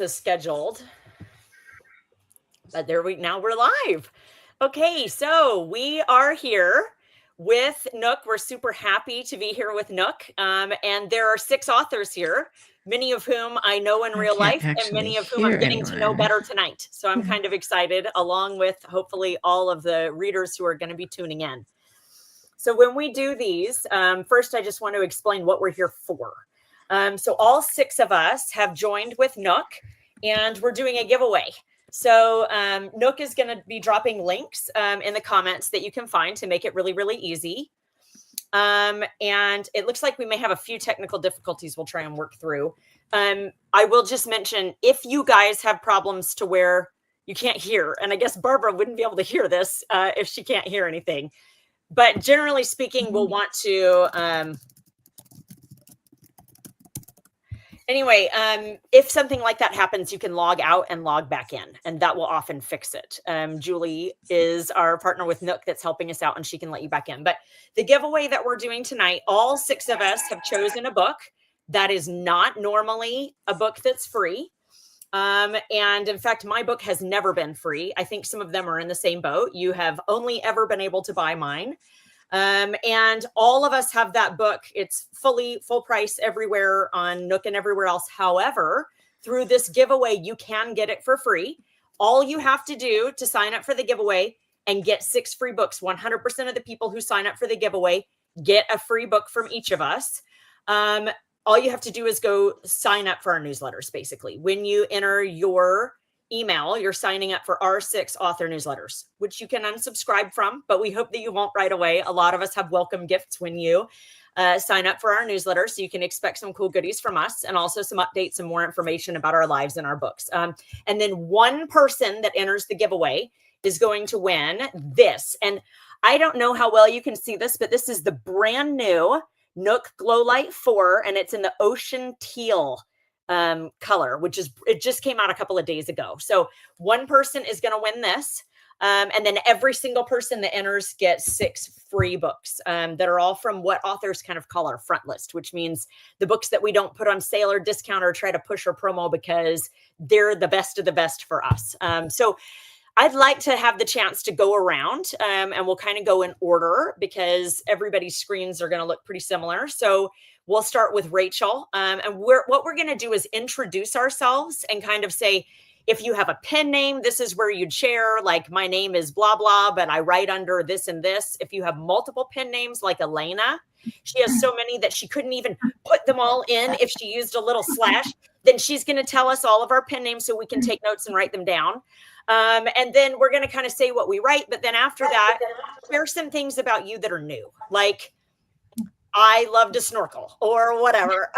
is scheduled, but now we're live. Okay, so we are here with Nook. We're super happy to be here with Nook, and there are 6 authors here, many of whom I know in real life, and many of whom I'm getting to know better tonight. So I'm kind of excited, along with hopefully all of the readers who are going to be tuning in. So when we do these, first I just want to explain what we're here for. So all 6 of us have joined with Nook, and we're doing a giveaway. So Nook is going to be dropping links in the comments that you can find to make it really, really easy. And it looks like we may have a few technical difficulties we'll try and work through. I will just mention, if you guys have problems to where you can't hear, and I guess Barbara wouldn't be able to hear this if she can't hear anything. But generally speaking, we'll want to... Anyway, if something like that happens, you can log out and log back in, and that will often fix it. Julie is our partner with Nook that's helping us out, and she can let you back in. But the giveaway that we're doing tonight, all 6 of us have chosen a book that is not normally a book that's free. And in fact, my book has never been free. I think some of them are in the same boat. You have only ever been able to buy mine. And all of us have that book. It's full price everywhere on Nook and everywhere else. However, through this giveaway, you can get it for free. All you have to do to sign up for the giveaway and get 6 free books, 100% of the people who sign up for the giveaway get a free book from each of us. All you have to do is go sign up for our newsletters, basically. When you enter your email, you're signing up for our 6 author newsletters, which you can unsubscribe from, but we hope that you won't right away. A lot of us have welcome gifts when you sign up for our newsletter, so you can expect some cool goodies from us, and also some updates and more information about our lives and our books. And then one person that enters the giveaway is going to win this. And I don't know how well you can see this, but this is the brand new Nook Glow Light 4, and it's in the ocean teal color, which is, it just came out a couple of days ago. So one person is going to win this. And then every single person that enters gets 6 free books that are all from what authors kind of call our front list, which means the books that we don't put on sale or discount or try to push or promo because they're the best of the best for us. So I'd like to have the chance to go around and we'll kind of go in order because everybody's screens are going to look pretty similar. So we'll start with Rachel. And what we're going to do is introduce ourselves and kind of say, if you have a pen name, this is where you'd share, like my name is blah, blah, but I write under this and this. If you have multiple pen names like Elena, she has so many that she couldn't even put them all in if she used a little slash, then she's going to tell us all of our pen names so we can take notes and write them down. And then we're going to kind of say what we write. But then after that, share some things about you that are new, like I love to snorkel or whatever.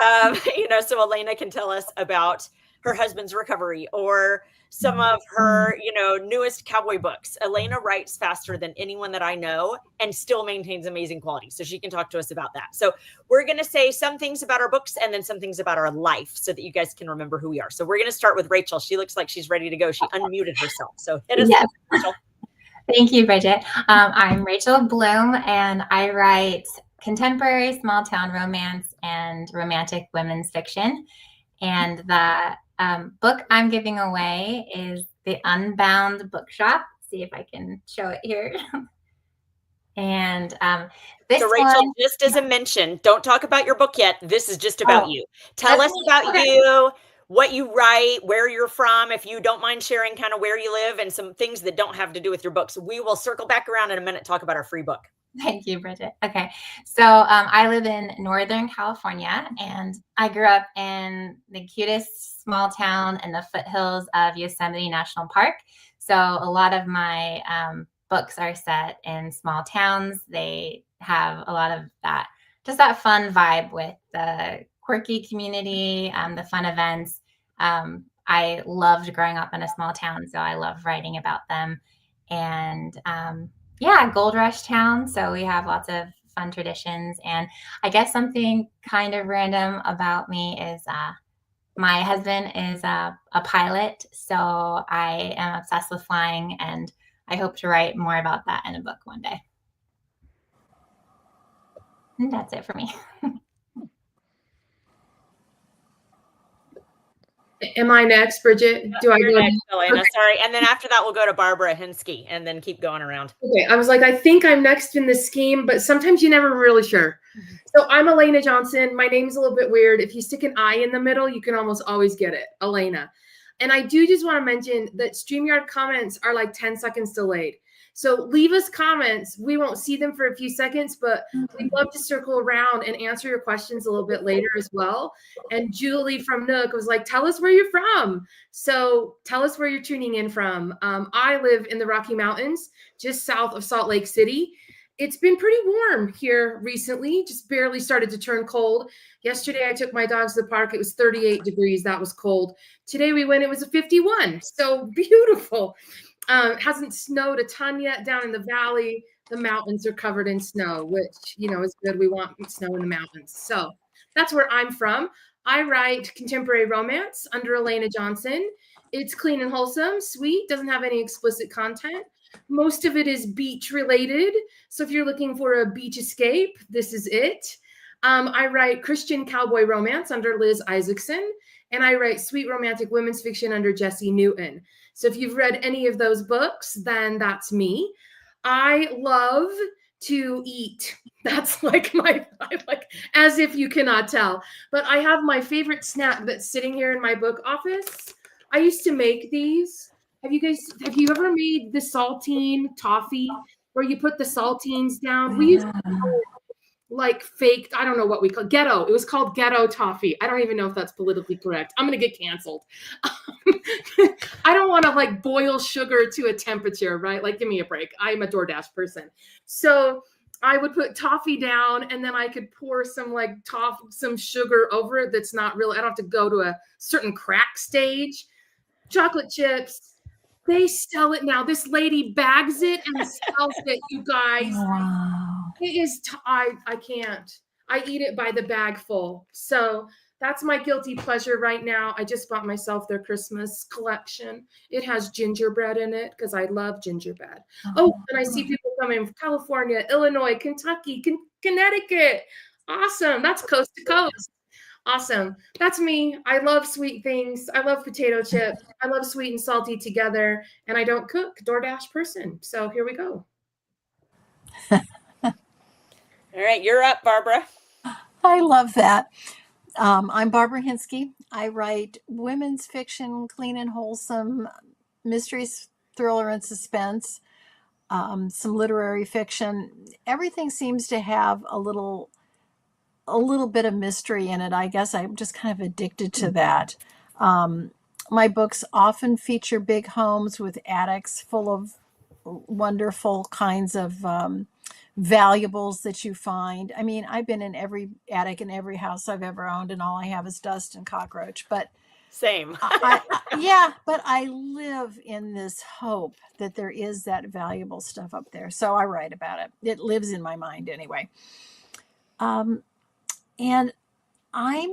So Elena can tell us about her husband's recovery or some of her, newest cowboy books. Elena writes faster than anyone that I know and still maintains amazing quality. So she can talk to us about that. So we're going to say some things about our books and then some things about our life so that you guys can remember who we are. So we're going to start with Rachel. She looks like she's ready to go. She unmuted herself. So hit us, Rachel. Thank you, Bridget. I'm Rachel Bloom, and I write contemporary small town romance and romantic women's fiction. And the book I'm giving away is The Unbound Bookshop. See if I can show it here. And this so Rachel, just as a mention, don't talk about your book yet. This is just about you. Tell us about you, what you write, where you're from, if you don't mind sharing kind of where you live and some things that don't have to do with your books. We will circle back around in a minute, talk about our free book. Thank you, Bridget. Okay. So I live in Northern California, and I grew up in the cutest small town in the foothills of Yosemite National Park. So a lot of my books are set in small towns. They have a lot of that, just that fun vibe with the quirky community, the fun events. I loved growing up in a small town, so I love writing about them. And Gold Rush town. So we have lots of fun traditions. And I guess something kind of random about me is my husband is a pilot. So I am obsessed with flying, and I hope to write more about that in a book one day. And that's it for me. Am I next, Bridget? Do I You're go next, Elena. Okay. Sorry. And then after that, we'll go to Barbara Hinsky and then keep going around. Okay, I was like, I think I'm next in the scheme, but sometimes you're never really sure. So I'm Elena Johnson. My name's a little bit weird. If you stick an I in the middle, you can almost always get it, Elena. And I do just want to mention that StreamYard comments are like 10 seconds delayed. So leave us comments. We won't see them for a few seconds, but we'd love to circle around and answer your questions a little bit later as well. And Julie from Nook was like, tell us where you're from. So tell us where you're tuning in from. I live in the Rocky Mountains, just south of Salt Lake City. It's been pretty warm here recently, just barely started to turn cold. Yesterday, I took my dogs to the park. It was 38 degrees. That was cold. Today we went, it was a 51. So beautiful. It hasn't snowed a ton yet down in the valley. The mountains are covered in snow, which, you know, is good. We want snow in the mountains. So that's where I'm from. I write contemporary romance under Elena Johnson. It's clean and wholesome, sweet, doesn't have any explicit content. Most of it is beach related. So if you're looking for a beach escape, this is it. I write Christian cowboy romance under Liz Isaacson, and I write sweet romantic women's fiction under Jessie Newton. So if you've read any of those books, then that's me. I love to eat. That's like as if you cannot tell. But I have my favorite snack that's sitting here in my book office. I used to make these. Have you ever made the saltine toffee where you put the saltines down? We used to call it like fake, I don't know what we call ghetto. It was called ghetto toffee. I don't even know if that's politically correct. I'm going to get canceled. I don't want to like boil sugar to a temperature, right? Like, give me a break. I'm a DoorDash person. So I would put toffee down and then I could pour some like some sugar over it. That's not really, I don't have to go to a certain crack stage. Chocolate chips. They sell it now. This lady bags it and sells it, you guys. Wow. It is, I can't. I eat it by the bag full. So that's my guilty pleasure right now. I just bought myself their Christmas collection. It has gingerbread in it because I love gingerbread. Oh, and I see people coming from California, Illinois, Kentucky, Connecticut. Awesome. That's coast to coast. Awesome. That's me. I love sweet things. I love potato chips. I love sweet and salty together. And I don't cook, DoorDash person. So here we go. All right, you're up, Barbara. I love that. I'm Barbara Hinsky. I write women's fiction, clean and wholesome, mysteries, thriller, and suspense, some literary fiction. Everything seems to have a little bit of mystery in it. I guess I'm just kind of addicted to that. My books often feature big homes with attics full of wonderful kinds of valuables that you find. I mean, I've been in every attic in every house I've ever owned, and all I have is dust and cockroach. But same. Yeah, but I live in this hope that there is that valuable stuff up there. So I write about it. It lives in my mind anyway. And I'm,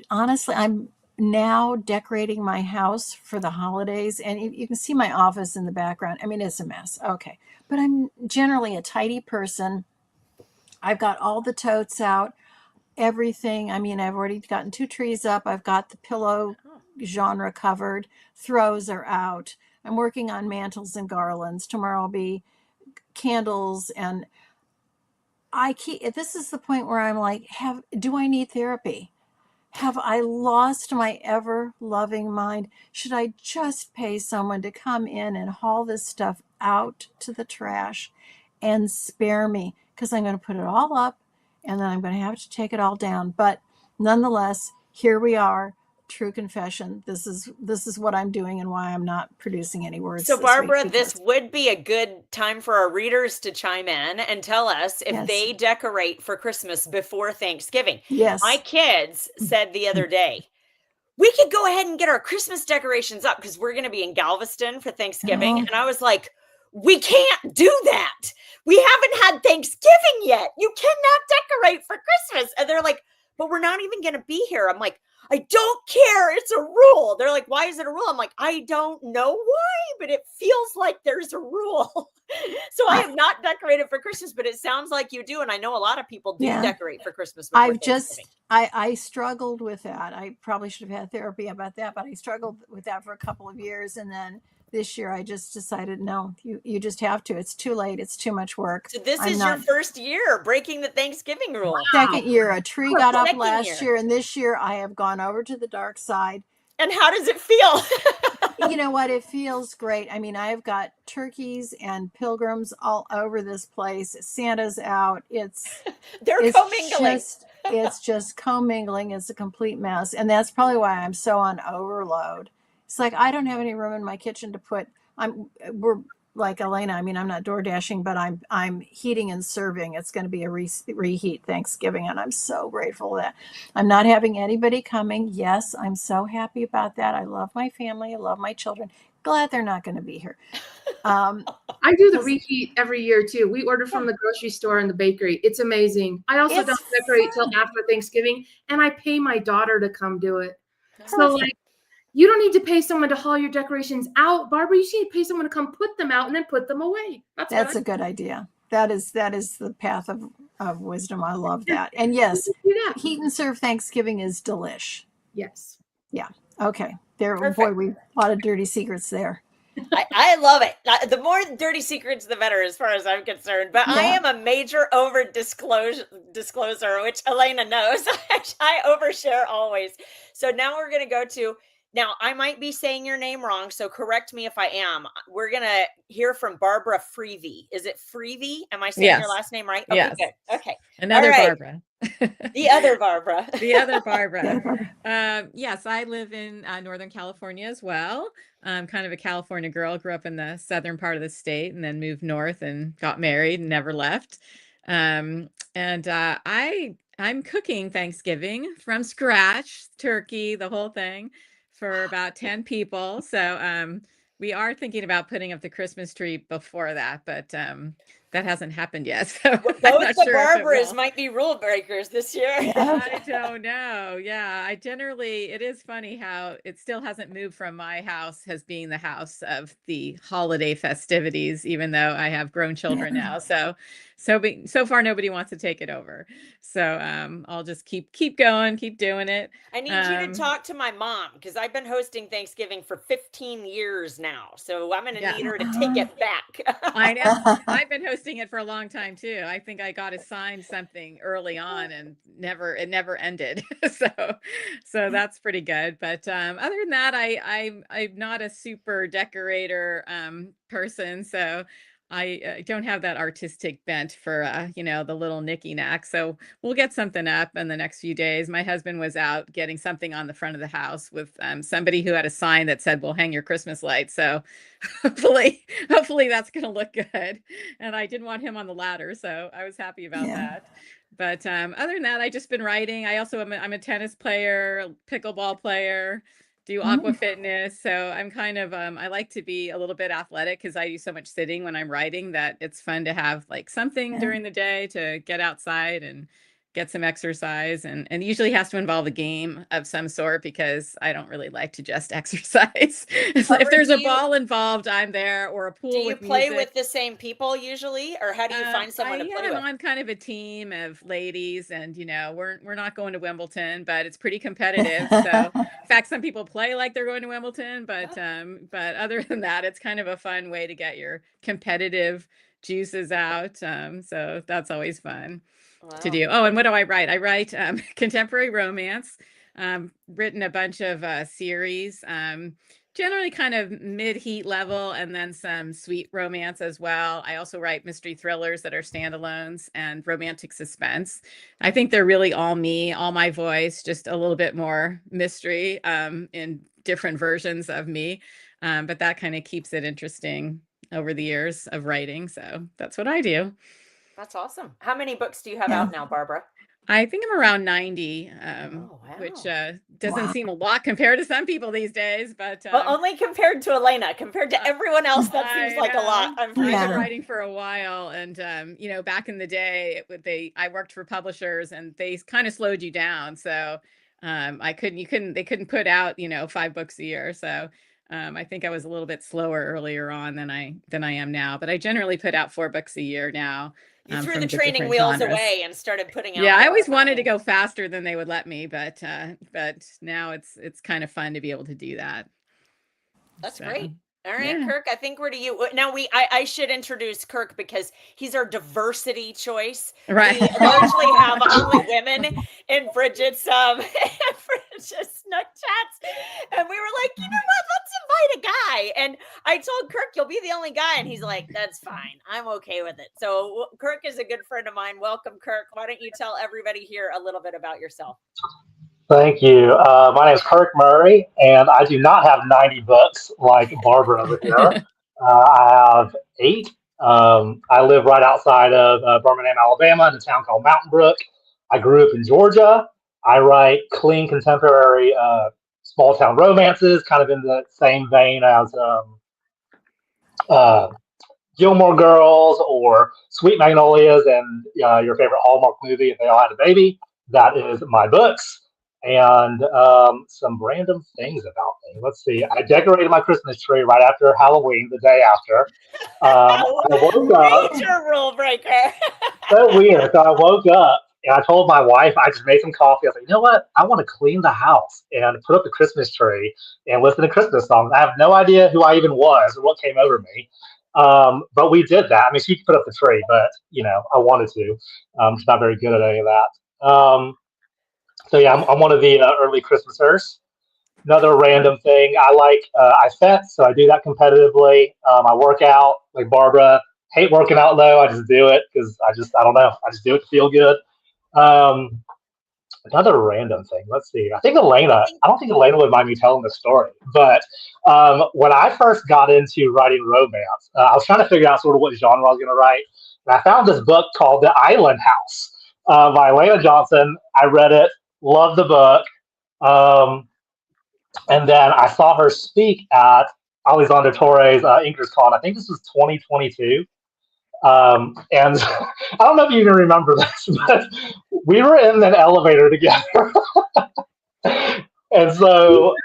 honestly, I'm now decorating my house for the holidays, and you can see my office in the background. I mean, it's a mess. Okay. But I'm generally a tidy person. I've got all the totes out, everything. I mean, I've already gotten 2 trees up. I've got the pillow genre covered. Throws are out. I'm working on mantles and garlands. Tomorrow will be candles, and this is the point where I'm like, do I need therapy? Have I lost my ever loving mind? Should I just pay someone to come in and haul this stuff out to the trash and spare me? Because I'm going to put it all up and then I'm going to have to take it all down. But nonetheless, here we are. True confession. This is what I'm doing and why I'm not producing any words. So Barbara, this would be a good time for our readers to chime in and tell us if they decorate for Christmas before Thanksgiving. Yes. My kids said the other day, we could go ahead and get our Christmas decorations up because we're going to be in Galveston for Thanksgiving. And I was like, we can't do that. We haven't had Thanksgiving yet. You cannot decorate for Christmas. And they're like, but we're not even going to be here. I'm like, I don't care. It's a rule. They're like, why is it a rule? I'm like, I don't know why, but it feels like there's a rule. So I have not decorated for Christmas, but it sounds like you do. And I know a lot of people do Yeah. decorate for Christmas before I've Thanksgiving. just I struggled with that. I probably should have had therapy about that, but I struggled with that for a couple of years, and then this year I just decided no, you just have to. It's too late. It's too much work. So this I'm is not your first year breaking the Thanksgiving rule. second year. A tree got up Second last year. year, and this year I have gone over to the dark side. And how does it feel? You know what? It feels great. I mean, I have got turkeys and pilgrims all over this place. Santa's out. They're commingling. It's just commingling. It's a complete mess. And that's probably why I'm so on overload. It's like I don't have any room in my kitchen to put we're like Elena. I mean, I'm not door dashing, but I'm heating and serving. It's going to be a reheat Thanksgiving, and I'm so grateful that I'm not having anybody coming. Yes, I'm so happy about that. I love my family. I love my children. Glad they're not going to be here. I do the reheat every year too. We order from the grocery store and the bakery. It's amazing. I also don't decorate till after Thanksgiving, and I pay my daughter to come do it. So like, you don't need to pay someone to haul your decorations out, Barbara. You just need to pay someone to come put them out and then put them away. That's a good idea. That is the path of wisdom. I love that. And yes, heat and serve Thanksgiving is delish. Yes. Yeah. Okay. There, Perfect. boy, we a lot of dirty secrets there. I love it. The more dirty secrets, the better, as far as I'm concerned. But I am a major over discloser, which Elena knows. I overshare always. So now we're going to go to. Now, I might be saying your name wrong, so correct me if I am. We're going to hear from Barbara Freevey. Is it Freevey? Am I saying your last name right? Okay, yes. Good. Okay. Another Barbara. The other Barbara. The other Barbara. Yes, I live in Northern California as well. I'm kind of a California girl. Grew up in the southern part of the state and then moved north and got married and never left. I'm cooking Thanksgiving from scratch, turkey, the whole thing, for about 10 people. So we are thinking about putting up the Christmas tree before that, but that hasn't happened yet. So Both the Barbaras might be rule breakers this year. I don't know. Yeah, it is funny how it still hasn't moved from my house as being the house of the holiday festivities, even though I have grown children now. So far nobody wants to take it over. So I'll just keep going, keep doing it. I need you to talk to my mom, because I've been hosting Thanksgiving for 15 years now. So I'm going to need her to take it back. I know. I've been hosting it for a long time too. I think I got assigned something early on and it never ended. So that's pretty good. But other than that, I'm not a super decorator person. So I don't have that artistic bent for, the little knicky-knack. So we'll get something up in the next few days. My husband was out getting something on the front of the house with somebody who had a sign that said, "We'll hang your Christmas lights." So hopefully that's going to look good. And I didn't want him on the ladder, so I was happy about that. But other than that, I just been writing. I also I'm a tennis player, pickleball player, do aqua fitness. So I'm kind of, I like to be a little bit athletic because I do so much sitting when I'm writing that it's fun to have like something during the day to get outside and get some exercise. And usually has to involve a game of some sort because I don't really like to just exercise. If there's a ball involved, I'm there, or a pool. Do you play with the same people usually, or how do you find someone to play with? I'm kind of a team of ladies, and we're not going to Wimbledon, but it's pretty competitive. So in fact, some people play like they're going to Wimbledon, but other than that, it's kind of a fun way to get your competitive juices out. So that's always fun to do. Oh, and what do I write? I write contemporary romance, written a bunch of series, generally kind of mid-heat level, and then some sweet romance as well. I also write mystery thrillers that are standalones and romantic suspense. I think they're really all me, all my voice, just a little bit more mystery in different versions of me. But that kind of keeps it interesting over the years of writing. So that's what I do. That's awesome. How many books do you have out now, Barbara? I think I'm around 90, which doesn't seem a lot compared to some people these days, but well, only compared to Elena. Compared to everyone else, that seems like a lot. I've been writing for a while, and back in the day, I worked for publishers, and they kind of slowed you down. So they couldn't put out, 5 books a year. So I think I was a little bit slower earlier on than I am now, but I generally put out 4 books a year now. You threw from the the training different wheels genres. away and started putting out Yeah, I more. always wanted to go faster than they would let me, but now it's kind of fun to be able to do that. That's So, great. All right, yeah. Kirk, I think we're to you. Now I should introduce Kirk because he's our diversity choice. Right. We largely have only women in Bridget's Bridget's Snook Chats. And we were like, you know what? Let's invite a guy. And I told Kirk, you'll be the only guy. And he's like, that's fine. I'm okay with it. So Kirk is a good friend of mine. Welcome, Kirk. Why don't you tell everybody here a little bit about yourself? Thank you. My name is Kirk Murray, and I do not have 90 books like Barbara over here. I have 8. I live right outside of Birmingham, Alabama, in a town called Mountain Brook. I grew up in Georgia. I write clean, contemporary, small town romances, kind of in the same vein as uh, Gilmore Girls or Sweet Magnolias and your favorite Hallmark movie, If They All Had a Baby. That is my books. And some random things about me. Let's see. I decorated my Christmas tree right after Halloween, the day after. I woke up. Major rule breaker. So weird. So I woke up and I told my wife, I just made some coffee. I was like, you know what? I want to clean the house and put up the Christmas tree and listen to Christmas songs. I have no idea who I even was or what came over me. But we did that. I mean, she could put up the tree, but, I wanted to. She's not very good at any of that. So yeah, I'm one of the early Christmasers. Another random thing, I like I fet, so I do that competitively. I work out like Barbara. Hate working out though. I just do it because I don't know. I just do it to feel good. Um, Another random thing. Let's see. I think Elena. I don't think Elena would mind me telling the story, but when I first got into writing romance, I was trying to figure out sort of what genre I was going to write, and I found this book called The Island House by Elena Johnson. I read it, loved the book, and then I saw her speak at Alexander Torres Inkers Con. I think this was 2022. And I don't know if you even remember this, but we were in an elevator together. And so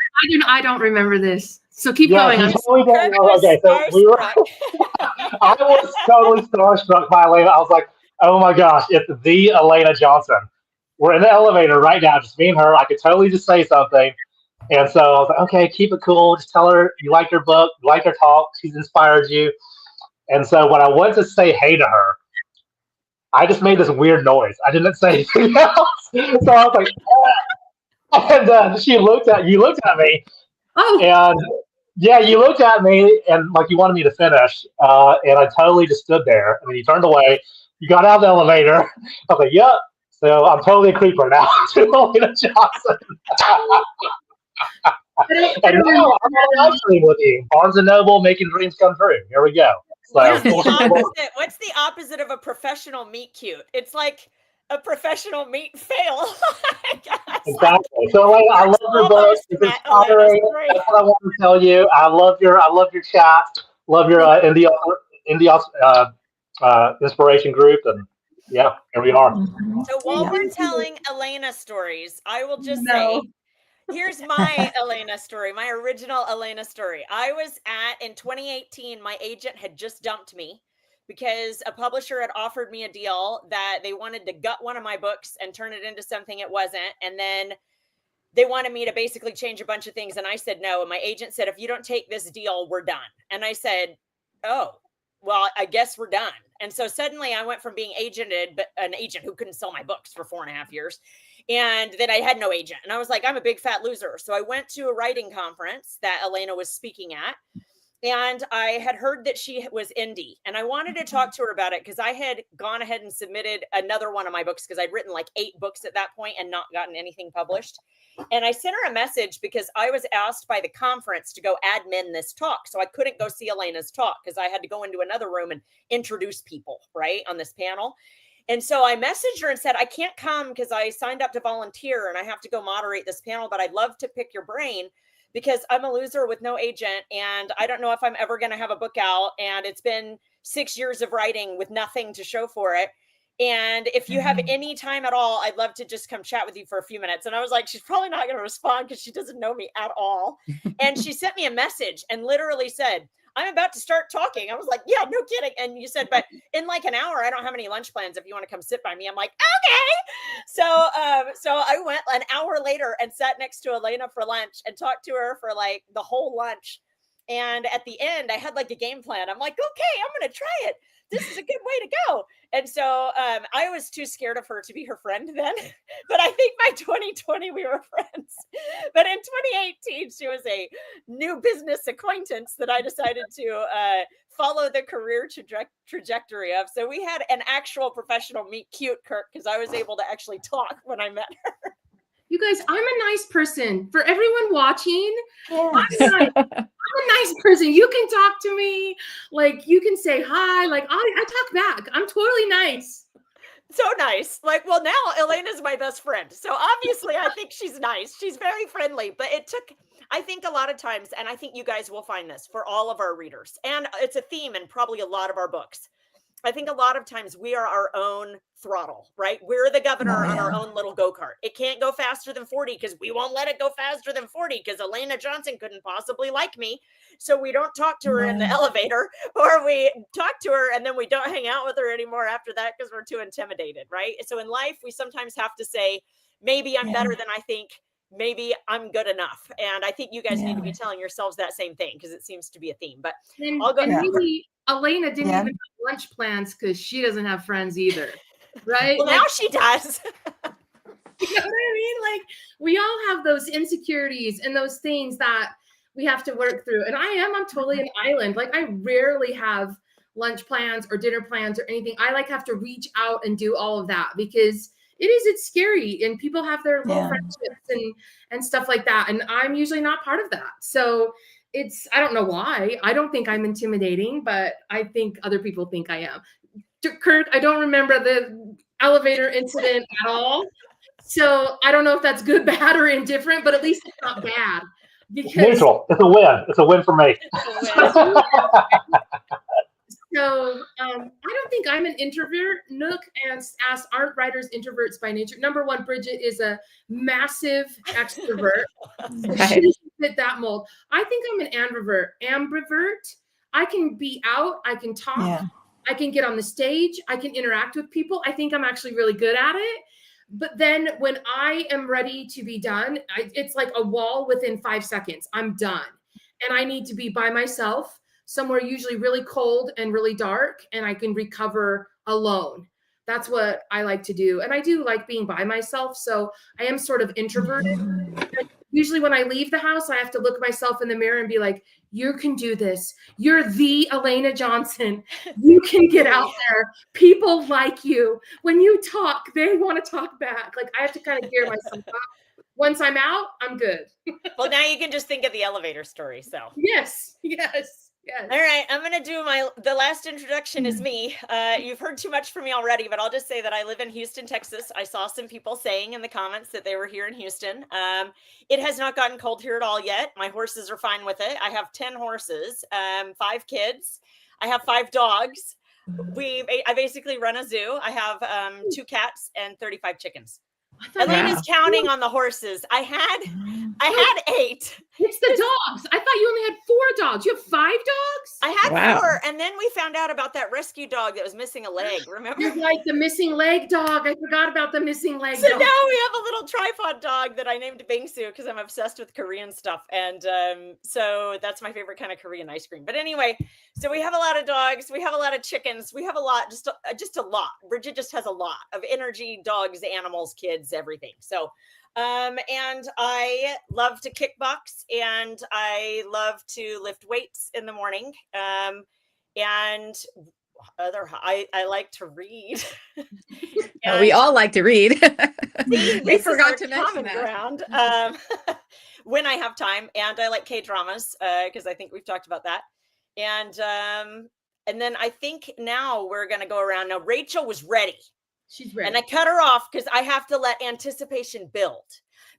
I don't remember this. So keep yeah, going. you totally don't know. Okay, so we were. I was totally starstruck by Elena. I was like, "Oh my gosh, it's the Elena Johnson." We're in the elevator right now, just me and her. I could totally just say something, and so I was like, "Okay, keep it cool. Just tell her you like her book, you like her talk. She's inspired you." And so when I went to say hey to her, I just made this weird noise. I didn't say anything else. So I was like, and you looked at me, Oh, and yeah, you looked at me and like you wanted me to finish, and I totally just stood there. And then you turned away. You got out of the elevator. I was like, "Yep." So I'm totally a creeper now to Elena Johnson. And now I'm on live stream with you, Barnes and Noble, making dreams come true. Here we go. So What's the opposite of a professional meet cute? It's like a professional meet fail. Exactly. So like, I love your book. It's inspiring. That's what I want to tell you. I love your chat. Love your indie inspiration group, and yeah, here we are. So while we're telling Elena stories, I will just say, here's my Elena story, my original Elena story. I was in 2018, my agent had just dumped me because a publisher had offered me a deal that they wanted to gut one of my books and turn it into something it wasn't. And then they wanted me to basically change a bunch of things. And I said no. And my agent said, if you don't take this deal, we're done. And I said, oh, well, I guess we're done. And so suddenly I went from being agented, but an agent who couldn't sell my books for 4.5 years. And then I had no agent. And I was like, I'm a big fat loser. So I went to a writing conference that Elena was speaking at. And I had heard that she was indie, and I wanted to talk to her about it because I had gone ahead and submitted another one of my books because I'd written like 8 books at that point and not gotten anything published. And I sent her a message because I was asked by the conference to go admin this talk. So I couldn't go see Elena's talk because I had to go into another room and introduce people, right, on this panel. And so I messaged her and said, I can't come because I signed up to volunteer and I have to go moderate this panel, but I'd love to pick your brain because I'm a loser with no agent and I don't know if I'm ever going to have a book out. And it's been 6 years of writing with nothing to show for it. And if you have any time at all, I'd love to just come chat with you for a few minutes. And I was like, she's probably not going to respond because she doesn't know me at all. And she sent me a message and literally said, I'm about to start talking. I was like, yeah, no kidding. And you said, but in like an hour, I don't have any lunch plans. If you want to come sit by me, I'm like, okay. So I went an hour later and sat next to Elena for lunch and talked to her for like the whole lunch. And at the end, I had like a game plan. I'm like, okay, I'm going to try it. This is a good way to go. And so I was too scared of her to be her friend then. But I think by 2020, we were friends. But in 2018, she was a new business acquaintance that I decided to follow the career trajectory of. So we had an actual professional meet cute, Kirk, because I was able to actually talk when I met her. You guys, I'm a nice person. For everyone watching, I'm a nice person. You can talk to me. Like, you can say hi. Like, I talk back. I'm totally nice. So nice. Like, well, now Elena's my best friend. So obviously I think she's nice. She's very friendly, but it took, I think a lot of times, and I think you guys will find this for all of our readers, and it's a theme in probably a lot of our books. I think a lot of times we are our own throttle, right? We're the governor on our own little go-kart. It can't go faster than 40 because we won't let it go faster than 40 because Elena Johnson couldn't possibly like me. So we don't talk to her in the elevator, or we talk to her and then we don't hang out with her anymore after that because we're too intimidated, right? So in life, we sometimes have to say, maybe I'm better than I think. Maybe I'm good enough. And I think you guys need to be telling yourselves that same thing because it seems to be a theme. But I'll go. Maybe Elena didn't even have lunch plans because she doesn't have friends either, right? Well, now she does. You know what I mean? Like, we all have those insecurities and those things that we have to work through. And I'm totally an island. Like, I rarely have lunch plans or dinner plans or anything. I like have to reach out and do all of that because it's scary, and people have their little friendships and stuff like that. And I'm usually not part of that. So I don't know why. I don't think I'm intimidating, but I think other people think I am. Kurt, I don't remember the elevator incident at all. So I don't know if that's good, bad, or indifferent, but at least it's not bad. Because neutral. It's a win. It's a win for me. So I don't think I'm an introvert. Nook asks, aren't writers introverts by nature? Number one, Bridget is a massive extrovert. So she doesn't fit that mold. I think I'm an ambivert. I can be out. I can talk. Yeah. I can get on the stage. I can interact with people. I think I'm actually really good at it. But then when I am ready to be done, it's like a wall within 5 seconds. I'm done. And I need to be by myself, somewhere usually really cold and really dark, and I can recover alone. That's what I like to do. And I do like being by myself. So I am sort of introverted. Usually when I leave the house, I have to look myself in the mirror and be like, you can do this. You're the Elena Johnson. You can get out there. People like you. When you talk, they want to talk back. Like, I have to kind of gear myself up. Once I'm out, I'm good. Well, now you can just think of the elevator story. So yes. All right, I'm going to do the last introduction is me. You've heard too much from me already, but I'll just say that I live in Houston, Texas. I saw some people saying in the comments that they were here in Houston. It has not gotten cold here at all yet. My horses are fine with it. I have 10 horses, 5 kids. I have 5 dogs. I basically run a zoo. I have 2 cats and 35 chickens. Elena's counting on the horses. I had 8. It's the dogs. I thought you only had 4 dogs. You have 5 dogs? I had 4, and then we found out about that rescue dog that was missing a leg. Remember? You're like the missing leg dog. I forgot about the missing leg so dog. So now we have a little tripod dog that I named Bingsu because I'm obsessed with Korean stuff, and so that's my favorite kind of Korean ice cream. But anyway, so we have a lot of dogs. We have a lot of chickens. We have a lot, just a lot. Bridget just has a lot of energy, dogs, animals, kids, everything. So and I love to kickbox, and I love to lift weights in the morning. And I like to read. We all like to read. We forgot to mention that. When I have time, and I like K-dramas because I think we've talked about that. And then I think now we're going to go around. Now Rachel was ready. She's ready. And I cut her off because I have to let anticipation build.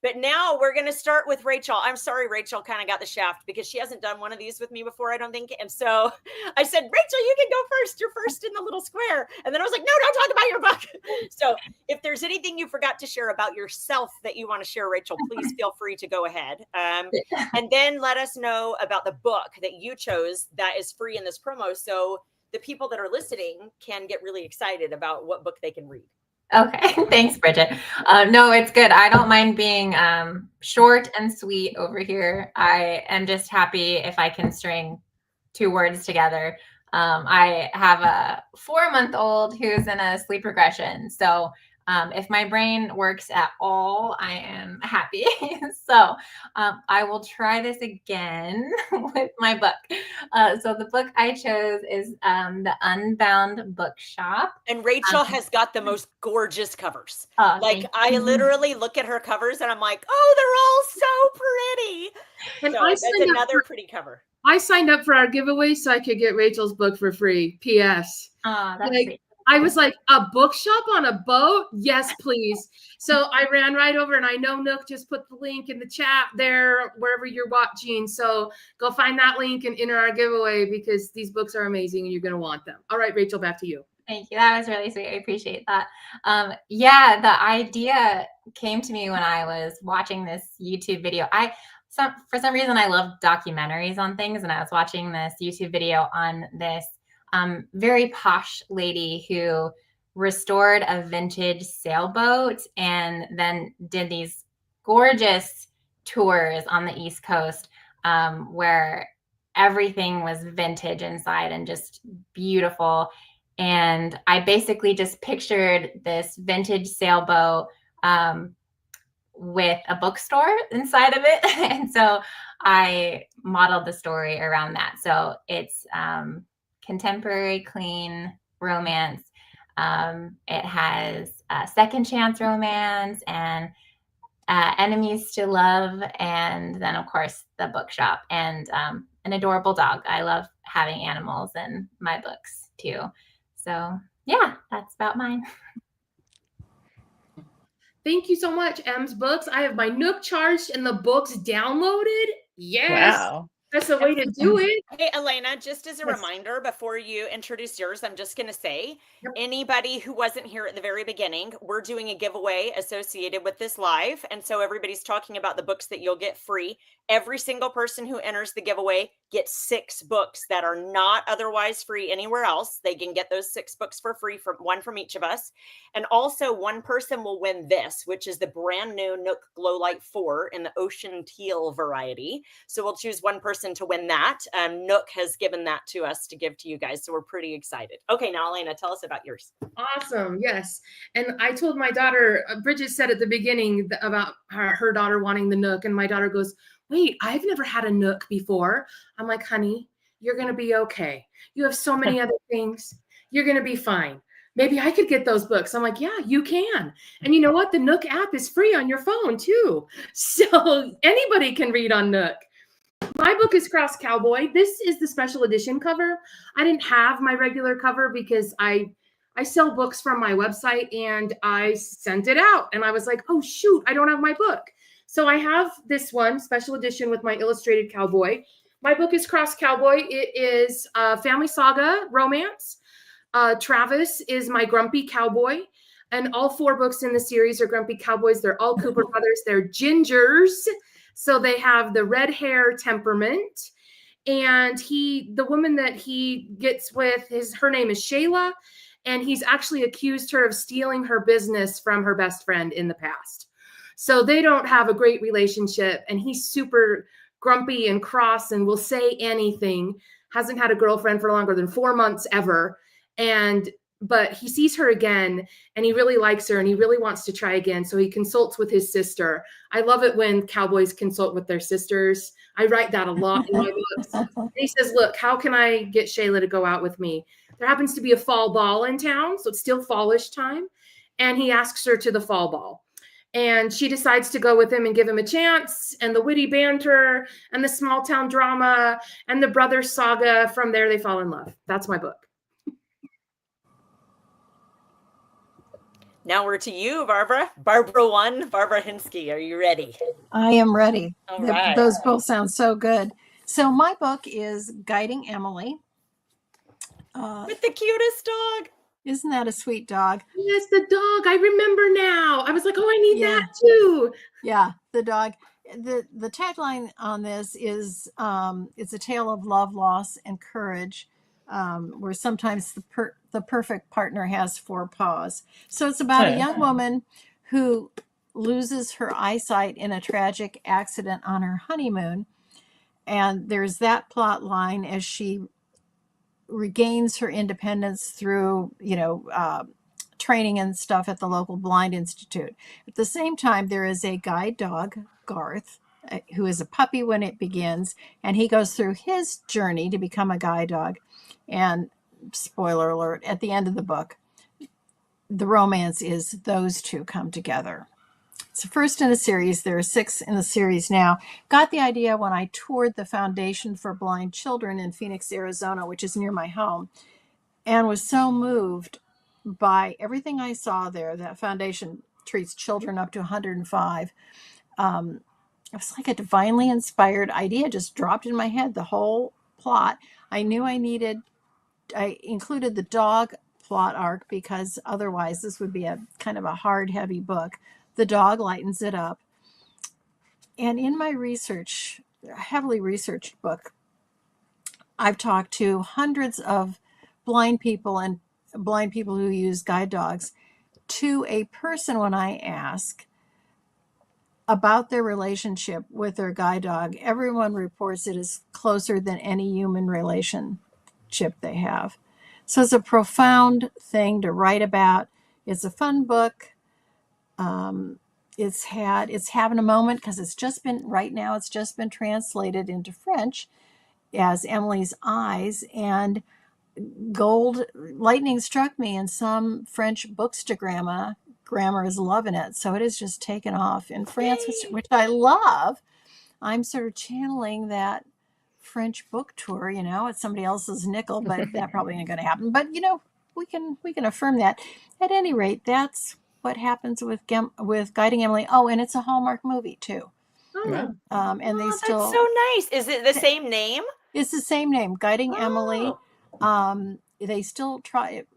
But now we're going to start with Rachel. I'm sorry, Rachel kind of got the shaft because she hasn't done one of these with me before, I don't think. And so I said, Rachel, you can go first. You're first in the little square. And then I was like, no, don't talk about your book. So if there's anything you forgot to share about yourself that you want to share, Rachel, please feel free to go ahead. And then let us know about the book that you chose that is free in this promo. So the people that are listening can get really excited about what book they can read. Okay, thanks, Bridget. No, it's good. I don't mind being short and sweet over here. I am just happy if I can string 2 words together. I have a 4-month-old who's in a sleep regression. So if my brain works at all, I am happy. So I will try this again with my book. So the book I chose is The Unbound Bookshop. And Rachel has got the most gorgeous covers. Oh, like I literally look at her covers and I'm like, oh, they're all so pretty. And So that's another pretty cover. I signed up for our giveaway so I could get Rachel's book for free. P.S. Oh, that's like, sweet. I was like, a bookshop on a boat? Yes, please. So I ran right over, and I know Nook just put the link in the chat there, wherever you're watching. So go find that link and enter our giveaway because these books are amazing and you're going to want them. All right, Rachel, back to you. Thank you. That was really sweet. I appreciate that. Yeah, the idea came to me when I was watching this YouTube video. For some reason, I love documentaries on things, and I was watching this YouTube video on this very posh lady who restored a vintage sailboat and then did these gorgeous tours on the East Coast where everything was vintage inside and just beautiful. And I basically just pictured this vintage sailboat with a bookstore inside of it. And so I modeled the story around that. So it's contemporary, clean romance. It has second chance romance and enemies to love. And then, of course, the bookshop and an adorable dog. I love having animals in my books, too. So, yeah, that's about mine. Thank you so much, M's Books. I have my Nook charged and the books downloaded. Yes. Wow. That's the way to do it. Hey, Elena, just as a Yes. reminder, before you introduce yours, I'm just going to say, anybody who wasn't here at the very beginning, we're doing a giveaway associated with this live. And so everybody's talking about the books that you'll get free. Every single person who enters the giveaway gets 6 books that are not otherwise free anywhere else. They can get those 6 books for free, one from each of us. And also one person will win this, which is the brand new Nook Glow Light 4 in the Ocean Teal variety. So we'll choose one person to win that. Nook has given that to us to give to you guys. So we're pretty excited. Okay, now Elena, tell us about yours. Awesome. Yes. And I told my daughter, Bridget said at the beginning about her daughter wanting the Nook. And my daughter goes, wait, I've never had a Nook before. I'm like, honey, you're going to be okay. You have so many other things. You're going to be fine. Maybe I could get those books. I'm like, yeah, you can. And you know what? The Nook app is free on your phone too. So anybody can read on Nook. My book is Cross Cowboy. This is the special edition cover. I didn't have my regular cover because I sell books from my website and I sent it out. And I was like, oh, shoot, I don't have my book. So I have this one special edition with my illustrated cowboy. My book is Cross Cowboy. It is a family saga romance. Travis is my grumpy cowboy. And all 4 books in the series are grumpy cowboys. They're all Cooper brothers. They're gingers. So they have the red hair temperament. And the woman that he gets with, her name is Shayla. And he's actually accused her of stealing her business from her best friend in the past. So they don't have a great relationship. And he's super grumpy and cross and will say anything. Hasn't had a girlfriend for longer than 4 months ever. But he sees her again and he really likes her and he really wants to try again. So he consults with his sister. I love it when cowboys consult with their sisters. I write that a lot in my books. And he says, look, how can I get Shayla to go out with me? There happens to be a fall ball in town, so it's still fallish time. And he asks her to the fall ball. And she decides to go with him and give him a chance. And the witty banter and the small town drama and the brother saga, from there they fall in love. That's my book. Now we're to you, Barbara. Barbara 1, Barbara Hinsky. Are you ready? I am ready. All right. Those both sound so good. So my book is Guiding Emily. With the cutest dog. Isn't that a sweet dog? Yes, the dog. I remember now. I was like, oh, I need Yeah. that too. Yeah, the dog. The tagline on this is it's a tale of love, loss, and courage, where sometimes the perfect partner has four paws. So it's about a young woman who loses her eyesight in a tragic accident on her honeymoon. And there's that plot line as she regains her independence through, training and stuff at the local blind institute. At the same time, there is a guide dog, Garth, who is a puppy when it begins, and he goes through his journey to become a guide dog. And spoiler alert, at the end of the book, the romance is those two come together. It's the first in a series. There are 6 in the series now. Got the idea when I toured the Foundation for Blind Children in Phoenix, Arizona, which is near my home, and was so moved by everything I saw there. That foundation treats children up to 105. It was like a divinely inspired idea just dropped in my head. The whole plot. I knew I included the dog plot arc because otherwise this would be a kind of a hard, heavy book. The dog lightens it up. And in my research, heavily researched book, I've talked to hundreds of blind people and blind people who use guide dogs. To a person, when I ask about their relationship with their guide dog, everyone reports it is closer than any human relationship they have. So it's a profound thing to write about. It's a fun book. It's having a moment because it's just been translated into French as Emily's Eyes, and gold lightning struck me, and some French bookstagrammar is loving it. So it has just taken off in France, which I love. I'm sort of channeling that French book tour, it's somebody else's nickel, but that probably ain't going to happen. But we can affirm that. At any rate, that's what happens with Guiding Emily. Oh, and it's a Hallmark movie too. Oh, And they still. That's so nice. Is it the same name? It's the same name, Guiding Emily. They still try. It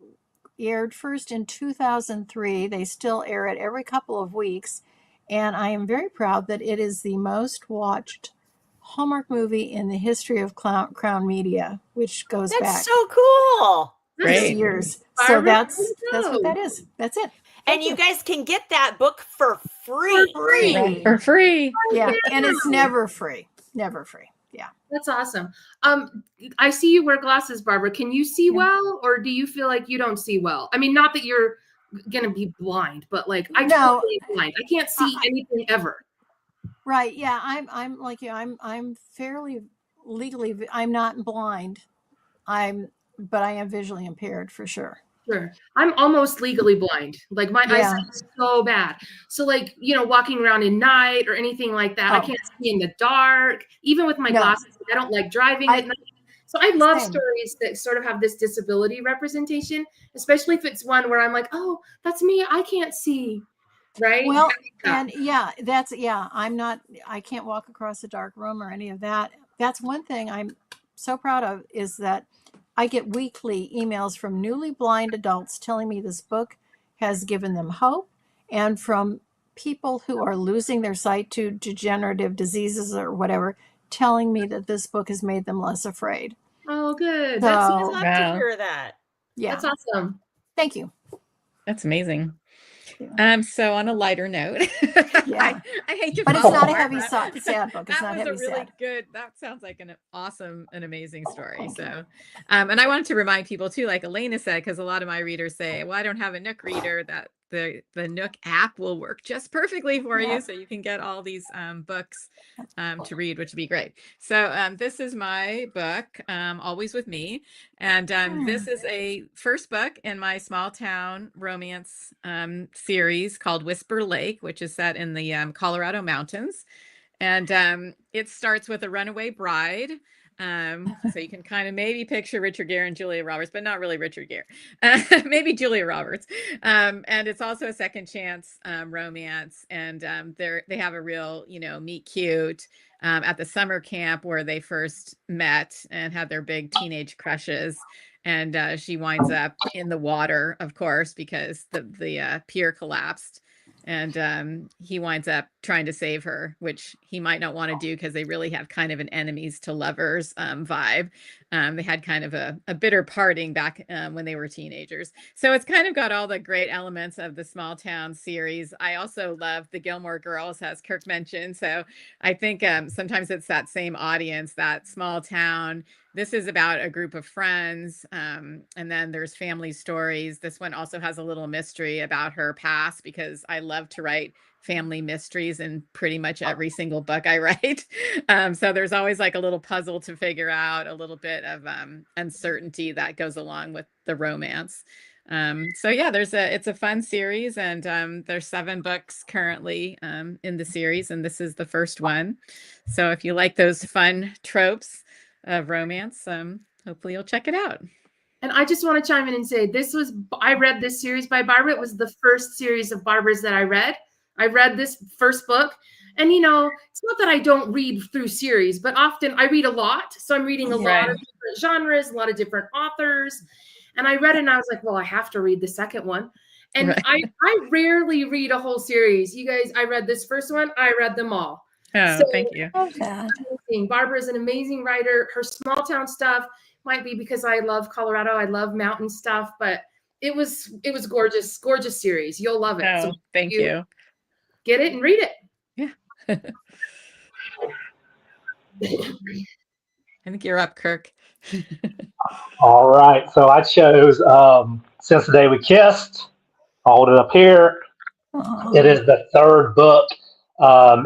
aired first in 2003. They still air it every couple of weeks, and I am very proud that it is the most watched Hallmark movie in the history of Crown Media, which goes back. That's so cool. Great. Years. So that's what that is. That's it. And you guys can get that book for free. For free. Yeah, and it's never free. Never free. Yeah. that's awesome. I see you wear glasses, Barbara. Can you see well, or do you feel like you don't see well? I mean, not that you're gonna be blind, but like I'm totally blind. I can't see anything ever. Right. Yeah. I'm like you. I'm fairly legally. I'm not blind. But I am visually impaired for sure. Sure. I'm almost legally blind. Like my eyesight is so bad. So like, walking around at night or anything like that, I can't see in the dark. Even with my glasses, I don't like driving at night. So I love stories that sort of have this disability representation, especially if it's one where I'm like, oh, that's me. I can't see. Right. Well, and I can't walk across a dark room or any of that. That's one thing I'm so proud of, is that I get weekly emails from newly blind adults telling me this book has given them hope, and from people who are losing their sight to degenerative diseases or whatever, telling me that this book has made them less afraid. Oh, good. So, I'd love to hear that. Yeah. That's awesome. Thank you. That's amazing. So on a lighter note, I hate to, but it's not a heavy sad book. It's not heavy sad. Good. That sounds like an awesome and amazing story. So, and I wanted to remind people too, like Elena said, because a lot of my readers say, well, I don't have a Nook reader, that the Nook app will work just perfectly for you. So you can get all these books to read, which would be great. So this is my book, Always With Me. And this is a first book in my small town romance series called Whisper Lake, which is set in the Colorado mountains. And it starts with a runaway bride So you can kind of maybe picture Richard Gere and Julia Roberts, but not really Richard Gere. Maybe Julia Roberts. And it's also a second chance romance. And they have a real, meet cute at the summer camp where they first met and had their big teenage crushes. And she winds up in the water, of course, because the pier collapsed. And he winds up trying to save her, which he might not want to do because they really have kind of an enemies to lovers vibe. They had kind of a bitter parting back when they were teenagers. So it's kind of got all the great elements of the small town series. I also love the Gilmore Girls, as Kirk mentioned. So I think sometimes it's that same audience, that small town. This is about a group of friends, and then there's family stories. This one also has a little mystery about her past, because I love to write family mysteries in pretty much every single book I write. So there's always like a little puzzle to figure out, a little bit of uncertainty that goes along with the romance. So yeah, it's a fun series, and there's 7 books currently in the series, and this is the first one. So if you like those fun tropes of romance, hopefully you'll check it out. And I just want to chime in and say, I read this series by Barbara. It was the first series of Barbara's that I read. I read this first book, and it's not that I don't read through series, but often I read a lot. So I'm reading a lot of different genres, a lot of different authors. And I read it and I was like, well, I have to read the second one. And I rarely read a whole series. You guys, I read this first one. I read them all. Oh, thank you. Love that. Barbara is an amazing writer. Her small town stuff might be because I love Colorado. I love mountain stuff, but it was gorgeous, gorgeous series. You'll love it. Oh, So thank you. Get it and read it. Yeah. I think you're up, Kirk. All right. So I chose Since the Day We Kissed. I'll hold it up here. Aww. It is the 3rd book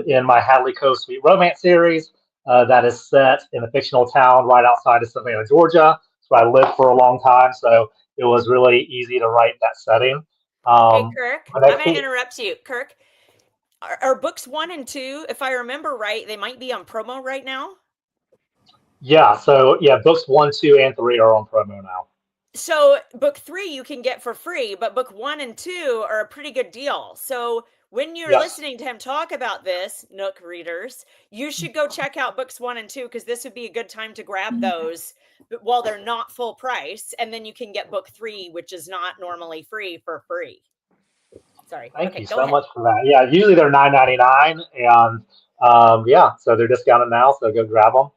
in my Hadley Cove Sweet Romance series that is set in a fictional town right outside of Savannah, Georgia. That's where I lived for a long time. So it was really easy to write that setting. Hey, Kirk, I'm going to interrupt you. Kirk, are books 1 and 2, if I remember right, they might be on promo right now? Yeah. So yeah, books 1, 2, and 3 are on promo now. So book 3 you can get for free, but book 1 and 2 are a pretty good deal. So when you're listening to him talk about this, Nook readers, you should go check out books 1 and 2, because this would be a good time to grab those while they're not full price. And then you can get book 3, which is not normally free, for free. Sorry. Thank you so much for that. Yeah, usually they're $9.99, and yeah, so they're discounted now, so go grab them.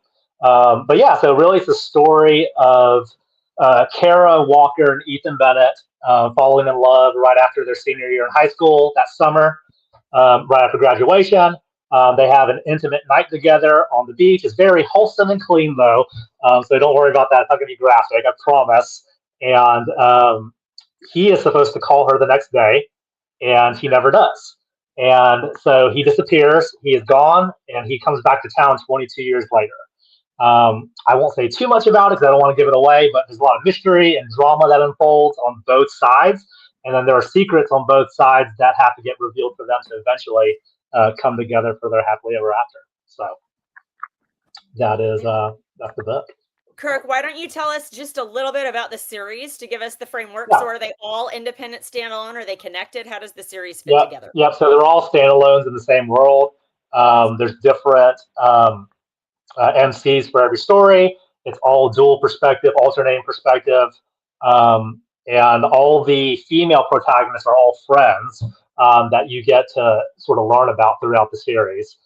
But yeah, so really it's a story of Kara Walker and Ethan Bennett falling in love right after their senior year in high school that summer, right after graduation. They have an intimate night together on the beach. It's very wholesome and clean, though, so don't worry about that. It's not going to be graphic, I promise. And he is supposed to call her the next day, and he never does. And so he disappears. He is gone, and he comes back to town 22 years later. I won't say too much about it because I don't want to give it away, but there's a lot of mystery and drama that unfolds on both sides. And then there are secrets on both sides that have to get revealed for them to eventually come together for their happily ever after. So that's the book. Kirk, why don't you tell us just a little bit about the series to give us the framework? Yeah. So are they all independent standalone? Are they connected? How does the series fit together? Yep. So they're all standalones in the same world. There's different MCs for every story. It's all dual perspective, alternating perspective. And all the female protagonists are all friends that you get to sort of learn about throughout the series.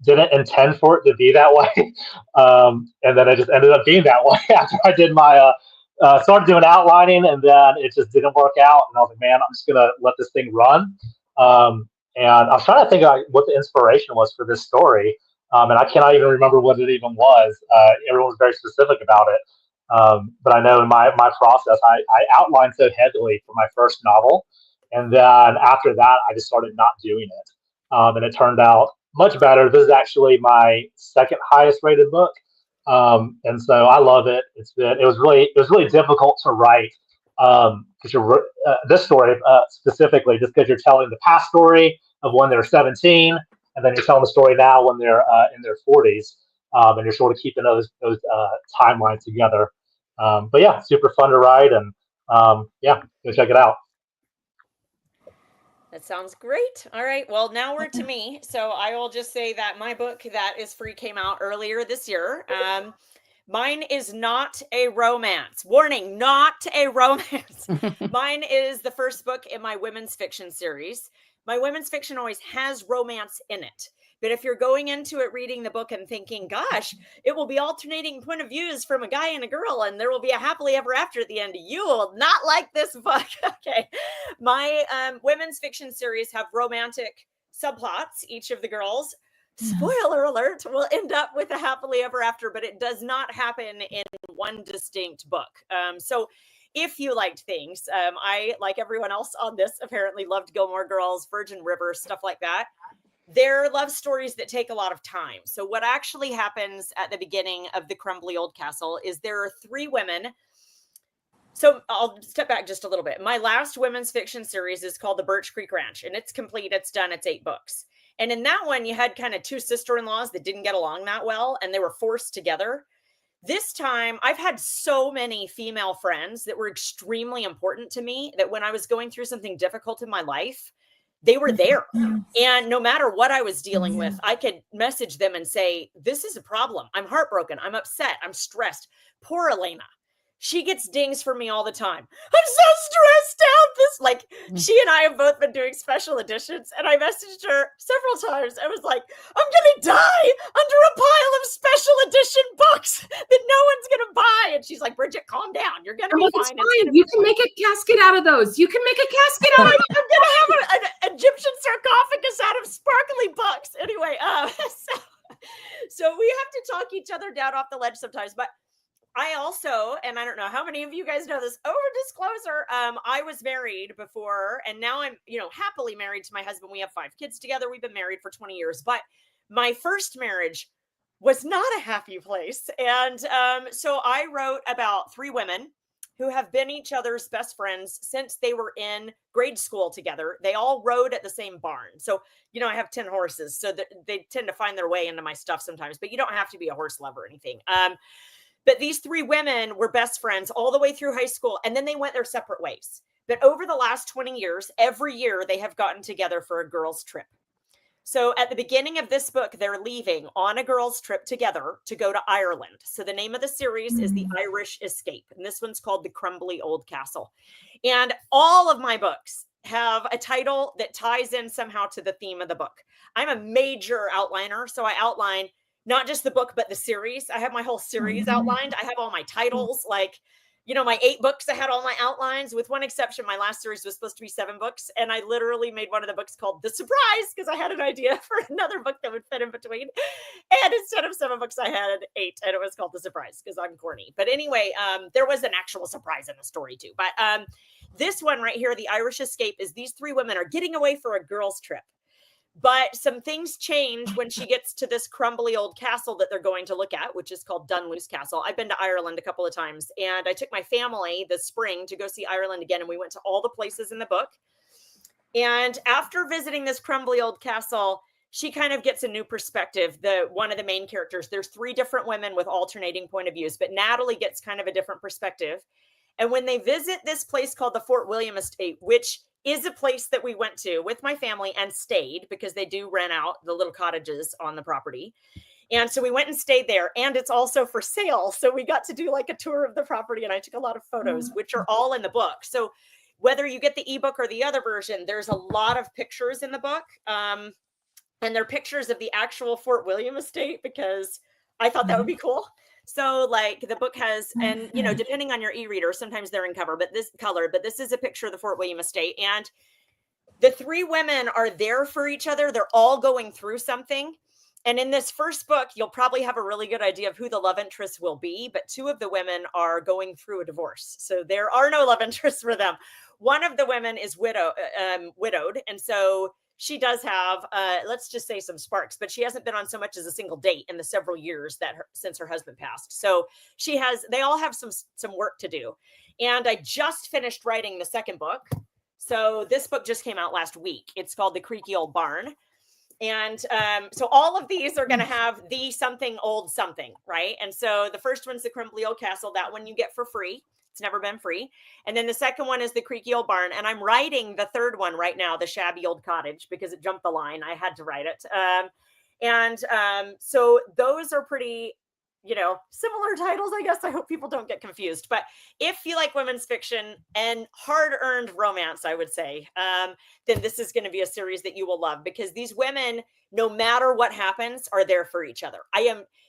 Didn't intend for it to be that way. And then it just ended up being that way after I did my, started doing outlining, and then it just didn't work out. And I was like, man, I'm just going to let this thing run. And I was trying to think of what the inspiration was for this story. And I cannot even remember what it even was. Everyone was very specific about it. But I know in my process, I outlined so heavily for my first novel. And then after that, I just started not doing it. And it turned out much better. This is actually my second highest rated book. And so I love it. It was really difficult to write because you're this story specifically, just because you're telling the past story of when they're 17, and then you're telling the story now when they're in their 40s. and you're sort of keeping those timelines together. But yeah, super fun to write, and yeah, go check it out. That sounds great. All right. Well, now we're to me. So I will just say that my book that is free came out earlier this year. Mine is not a romance. Warning, not a romance. Mine is the first book in my women's fiction series. My women's fiction always has romance in it. But if you're going into it reading the book and thinking, gosh, it will be alternating point of views from a guy and a girl, and there will be a happily ever after at the end, you will not like this book. Okay. My women's fiction series have romantic subplots. Each of the girls, spoiler alert, will end up with a happily ever after, but it does not happen in one distinct book. So if you liked things, I, like everyone else on this, apparently loved Gilmore Girls, Virgin River, stuff like that. They're love stories that take a lot of time. So what actually happens at the beginning of The Crumbly Old Castle is there are 3 women. So I'll step back just a little bit. My last women's fiction series is called The Birch Creek Ranch, and it's complete. It's done. It's 8 books. And in that one, you had kind of 2 sister-in-laws that didn't get along that well, and they were forced together. This time, I've had so many female friends that were extremely important to me that when I was going through something difficult in my life, they were there. And no matter what I was dealing with, I could message them and say, this is a problem. I'm heartbroken. I'm upset. I'm stressed. Poor Elena. She gets dings from me all the time. I'm so stressed out. She and I have both been doing special editions, and I messaged her several times. I was like, I'm going to die under a pile of special edition books that no one's going to buy. And she's like, Bridget, calm down. You're going to be fine. You can make a casket out of those. You can make a casket out of I'm going to have an Egyptian sarcophagus out of sparkly books. Anyway, so we have to talk each other down off the ledge sometimes, but I also, and I don't know how many of you guys know this, over disclosure, I was married before, and now I'm, happily married to my husband. We have 5 kids together. We've been married for 20 years, but my first marriage was not a happy place. And so I wrote about 3 women who have been each other's best friends since they were in grade school together. They all rode at the same barn. So, I have 10 horses, so they tend to find their way into my stuff sometimes, but you don't have to be a horse lover or anything. But these 3 women were best friends all the way through high school, and then they went their separate ways. But over the last 20 years, every year they have gotten together for a girls' trip. So at the beginning of this book, they're leaving on a girls' trip together to go to Ireland. So the name of the series is The Irish Escape, and this one's called The Crumbly Old Castle. And all of my books have a title that ties in somehow to the theme of the book. I'm a major outliner, so I outline not just the book, but the series. I have my whole series outlined. I have all my titles, my 8 books, I had all my outlines, with one exception. My last series was supposed to be 7 books. And I literally made one of the books called The Surprise, because I had an idea for another book that would fit in between. And instead of 7 books, I had 8, and it was called The Surprise because I'm corny. But anyway, there was an actual surprise in the story too. But this one right here, The Irish Escape, is these 3 women are getting away for a girls' trip. But some things change when she gets to this crumbly old castle that they're going to look at, which is called Dunluce Castle. I've been to Ireland a couple of times, and I took my family this spring to go see Ireland again, and we went to all the places in the book. And after visiting this crumbly old castle, she kind of gets a new perspective. One of the main characters, there's 3 different women with alternating point of views, but Natalie gets kind of a different perspective. And when they visit this place called the Fort William Estate, which is a place that we went to with my family and stayed, because they do rent out the little cottages on the property. And so we went and stayed there, and it's also for sale. So we got to do like a tour of the property, and I took a lot of photos, which are all in the book. So whether you get the ebook or the other version, there's a lot of pictures in the book. And they're pictures of the actual Fort William Estate, because I thought that would be cool. So the book has, and depending on your e-reader, sometimes they're in color, but this is a picture of the Fort William Estate. And the 3 women are there for each other. They're all going through something. And in this first book, you'll probably have a really good idea of who the love interest will be. But 2 of the women are going through a divorce. So there are no love interests for them. One of the women is widowed. And so she does have, let's just say, some sparks, but she hasn't been on so much as a single date in the several years since her husband passed. So they all have some work to do. And I just finished writing the second book. So this book just came out last week. It's called The Creaky Old Barn. And so all of these are going to have the something old something, right? And so the first one's the Crumbly Old Castle. That one you get for free. It's never been free. And then the second one is the Creaky Old Barn. And I'm writing the third one right now, the Shabby Old Cottage, because it jumped the line. I had to write it. So those are pretty, similar titles, I guess. I hope people don't get confused. But if you like women's fiction and hard-earned romance, I would say, then this is going to be a series that you will love, because these women, no matter what happens, are there for each other.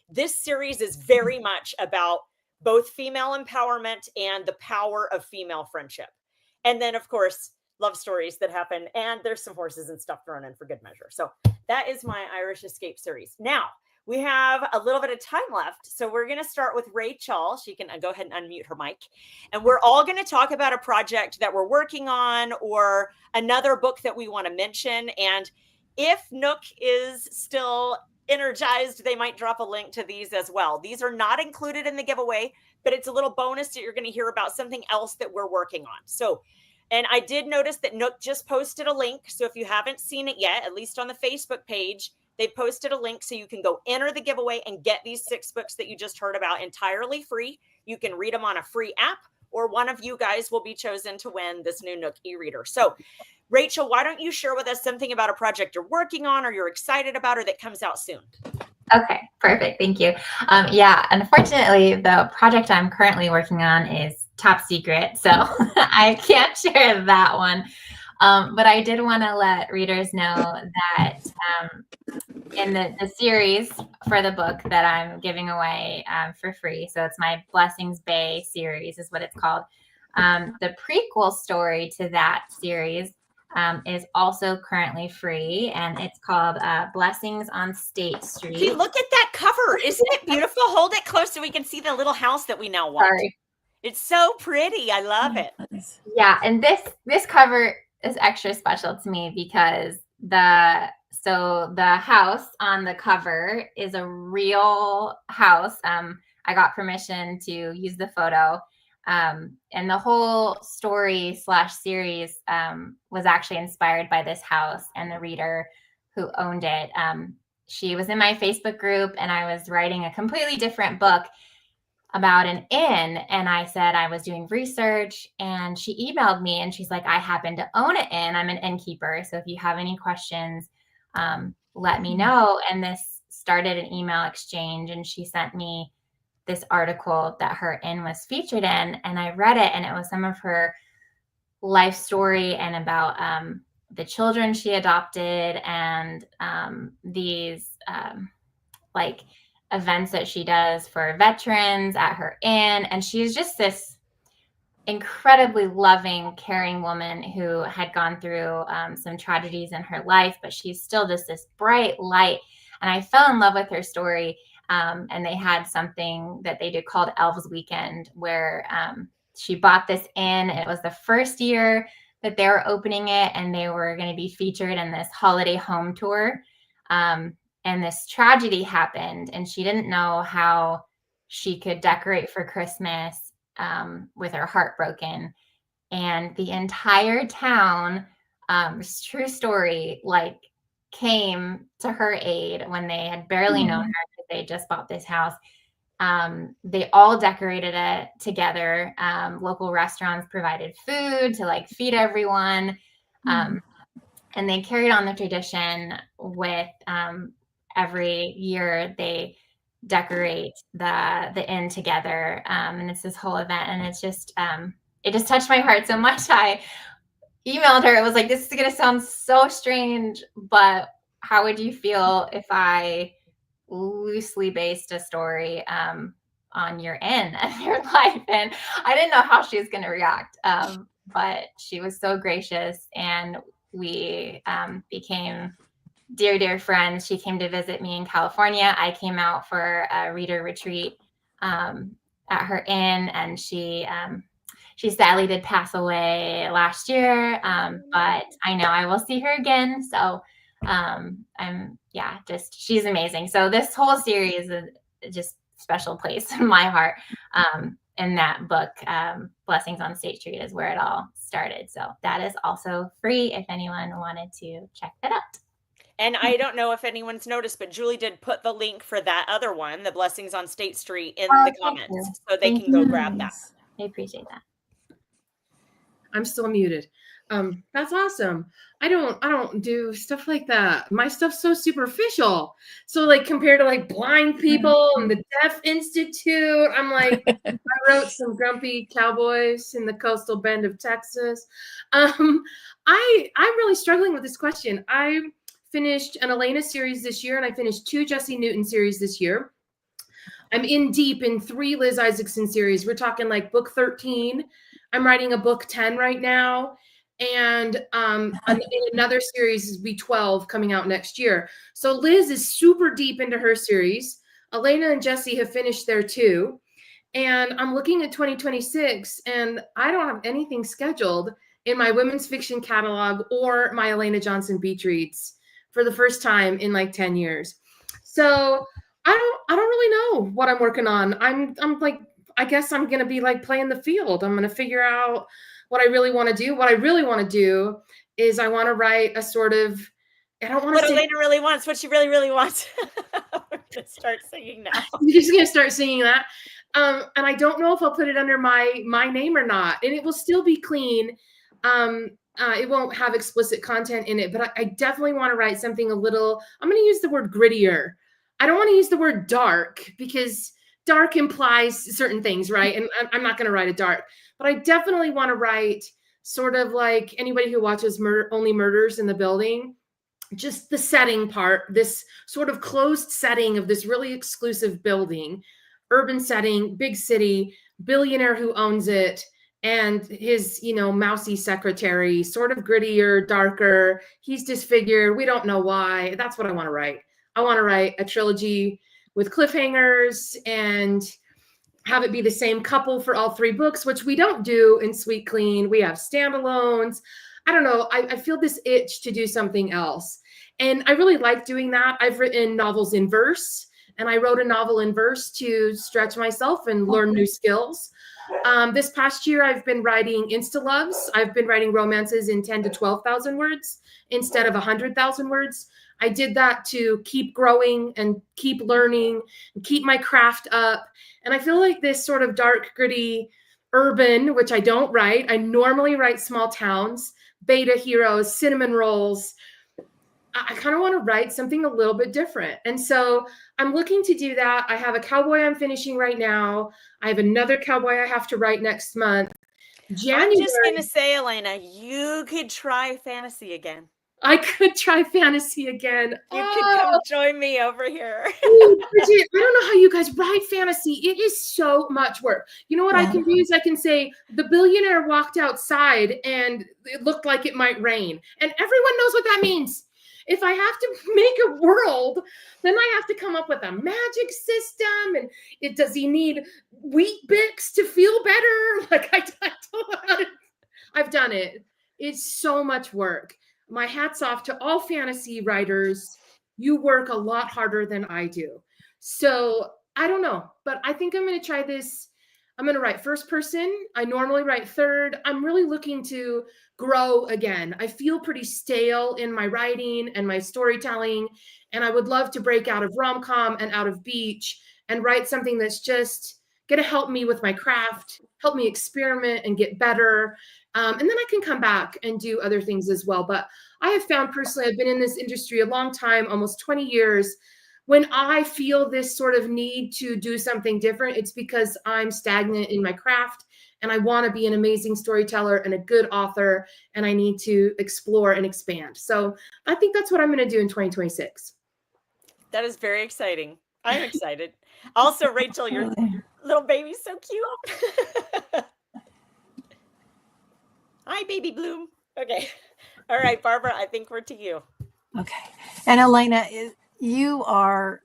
This series is very much about both female empowerment and the power of female friendship. And then, of course, love stories that happen, and there's some horses and stuff thrown in for good measure. So that is my Irish Escape series. Now, we have a little bit of time left, so we're going to start with Rachel. She can go ahead and unmute her mic. And we're all going to talk about a project that we're working on or another book that we want to mention. And if Nook is still energized, they might drop a link to these as well. These are not included in the giveaway, but it's a little bonus that you're going to hear about something else that we're working on. So, and I did notice that Nook just posted a link. So if you haven't seen it yet, at least on the Facebook page, they posted a link so you can go enter the giveaway and get these 6 books that you just heard about entirely free. You can read them on a free app, or one of you guys will be chosen to win this new Nook e-reader. So Rachel, why don't you share with us something about a project you're working on or you're excited about or that comes out soon? Okay, perfect. Thank you. Unfortunately, the project I'm currently working on is top secret, so I can't share that one. But I did want to let readers know that in the series for the book that I'm giving away for free, so it's my Blessings Bay series is what it's called. The prequel story to that series is also currently free, and it's called Blessings on State Street. See, look at that cover. Isn't it beautiful? Hold it close so we can see the little house that we now want. Sorry. It's so pretty. I love it. Yeah, and this cover is extra special to me because the house on the cover is a real house. I got permission to use the photo. And the whole story / series was actually inspired by this house and the reader who owned it. She was in my Facebook group, and I was writing a completely different book about an inn. And I said I was doing research, and she emailed me and she's like, I happen to own an inn. I'm an innkeeper. So if you have any questions, let me know. And this started an email exchange, and she sent me this article that her inn was featured in, and I read it, and it was some of her life story and about the children she adopted and these like events that she does for veterans at her inn. And she's just this incredibly loving, caring woman who had gone through some tragedies in her life, but she's still just this bright light. And I fell in love with her story. And they had something that they did called Elves Weekend, where she bought this inn. It was the first year that they were opening it, and they were going to be featured in this holiday home tour. And this tragedy happened, and she didn't know how she could decorate for Christmas with her heart broken. And the entire town, true story, like came to her aid when they had barely known her. They just bought this house. They all decorated it together. Local restaurants provided food to like feed everyone. And they carried on the tradition with every year they decorate the inn together. And it's this whole event, and it's just it just touched my heart so much. I emailed her. It was like, this is going to sound so strange, but how would you feel if I loosely based a story on your inn and your life? And I didn't know how she was going to react, but she was so gracious, and we became dear friends. She came to visit me in California. I came out for a reader retreat at her inn, and she sadly did pass away last year, but I know I will see her again. So she's amazing. So this whole series is just special place in my heart. And that book, Blessings on State Street, is where it all started. So that is also free if anyone wanted to check that out. And I don't know if anyone's noticed, but Julie did put the link for that other one, The Blessings on State Street, in the Thank you. comments, so they Thank can go grab that. Nice. I appreciate that. I'm still muted. That's awesome. I don't do stuff like that. My stuff's so superficial. So like compared to like blind people and the Deaf Institute, I'm like, I wrote some grumpy cowboys in the coastal bend of Texas. I'm really struggling with this question. I finished an Elena series this year, and I finished 2 Jesse Newton series this year. I'm in deep in 3 Liz Isaacson series. We're talking like book 13. I'm writing a book 10 right now. And another series is B12 coming out next year. So Liz is super deep into her series. Elena and Jesse have finished their 2. And I'm looking at 2026, and I don't have anything scheduled in my women's fiction catalog or my Elena Johnson beach reads for the first time in like 10 years. So I don't really know what I'm working on. I'm like, I guess I'm going to be like playing the field. I'm going to figure out what I really want to do. What I really want to do is I want to write a sort of, I don't want to What say, Elena really wants, what she really, really wants. We're going to start singing now. you're just going to start singing that. And I don't know if I'll put it under my name or not. And it will still be clean. It won't have explicit content in it, but I definitely want to write something a little, I'm going to use the word grittier. I don't want to use the word dark because dark implies certain things, right? And I'm not going to write a dark, but I definitely want to write sort of like anybody who watches Only Murders in the Building, just the setting part, this sort of closed setting of this really exclusive building, urban setting, big city, billionaire who owns it, and his, mousy secretary, sort of grittier, darker. He's disfigured. We don't know why. That's what I want to write. I want to write a trilogy with cliffhangers and have it be the same couple for all 3 books, which we don't do in Sweet Clean. We have standalones. I don't know. I feel this itch to do something else. And I really like doing that. I've written novels in verse, and I wrote a novel in verse to stretch myself and learn new skills. This past year, I've been writing Insta-loves. I've been writing romances in 10 to 12,000 words instead of 100,000 words. I did that to keep growing and keep learning and keep my craft up. And I feel like this sort of dark, gritty, urban, which I don't write. I normally write small towns, beta heroes, cinnamon rolls. I kind of want to write something a little bit different. And so I'm looking to do that. I have a cowboy I'm finishing right now. I have another cowboy I have to write next month. I'm just going to say, Elena, you could try fantasy again. I could try fantasy again. You could come join me over here. Bridget, I don't know how you guys write fantasy. It is so much work. You know what I can do is I can say the billionaire walked outside and it looked like it might rain. And everyone knows what that means. If I have to make a world, then I have to come up with a magic system. And does he need wheat bix to feel better? Like I don't know how to, I've done it. It's so much work. My hat's off to all fantasy writers. You work a lot harder than I do. So I don't know, but I think I'm going to try this. I'm going to write first person. I normally write third. I'm really looking to grow again. I feel pretty stale in my writing and my storytelling. And I would love to break out of rom-com and out of beach and write something that's just going to help me with my craft, help me experiment and get better. And then I can come back and do other things as well. But I have found personally, I've been in this industry a long time, almost 20 years. When I feel this sort of need to do something different, it's because I'm stagnant in my craft and I want to be an amazing storyteller and a good author, and I need to explore and expand. So I think that's what I'm going to do in 2026. That is very exciting. I'm excited. Also, Rachel, your little baby's so cute. Hi, baby Bloom. Okay. All right, Barbara, I think we're to you. Okay. And Elena, you are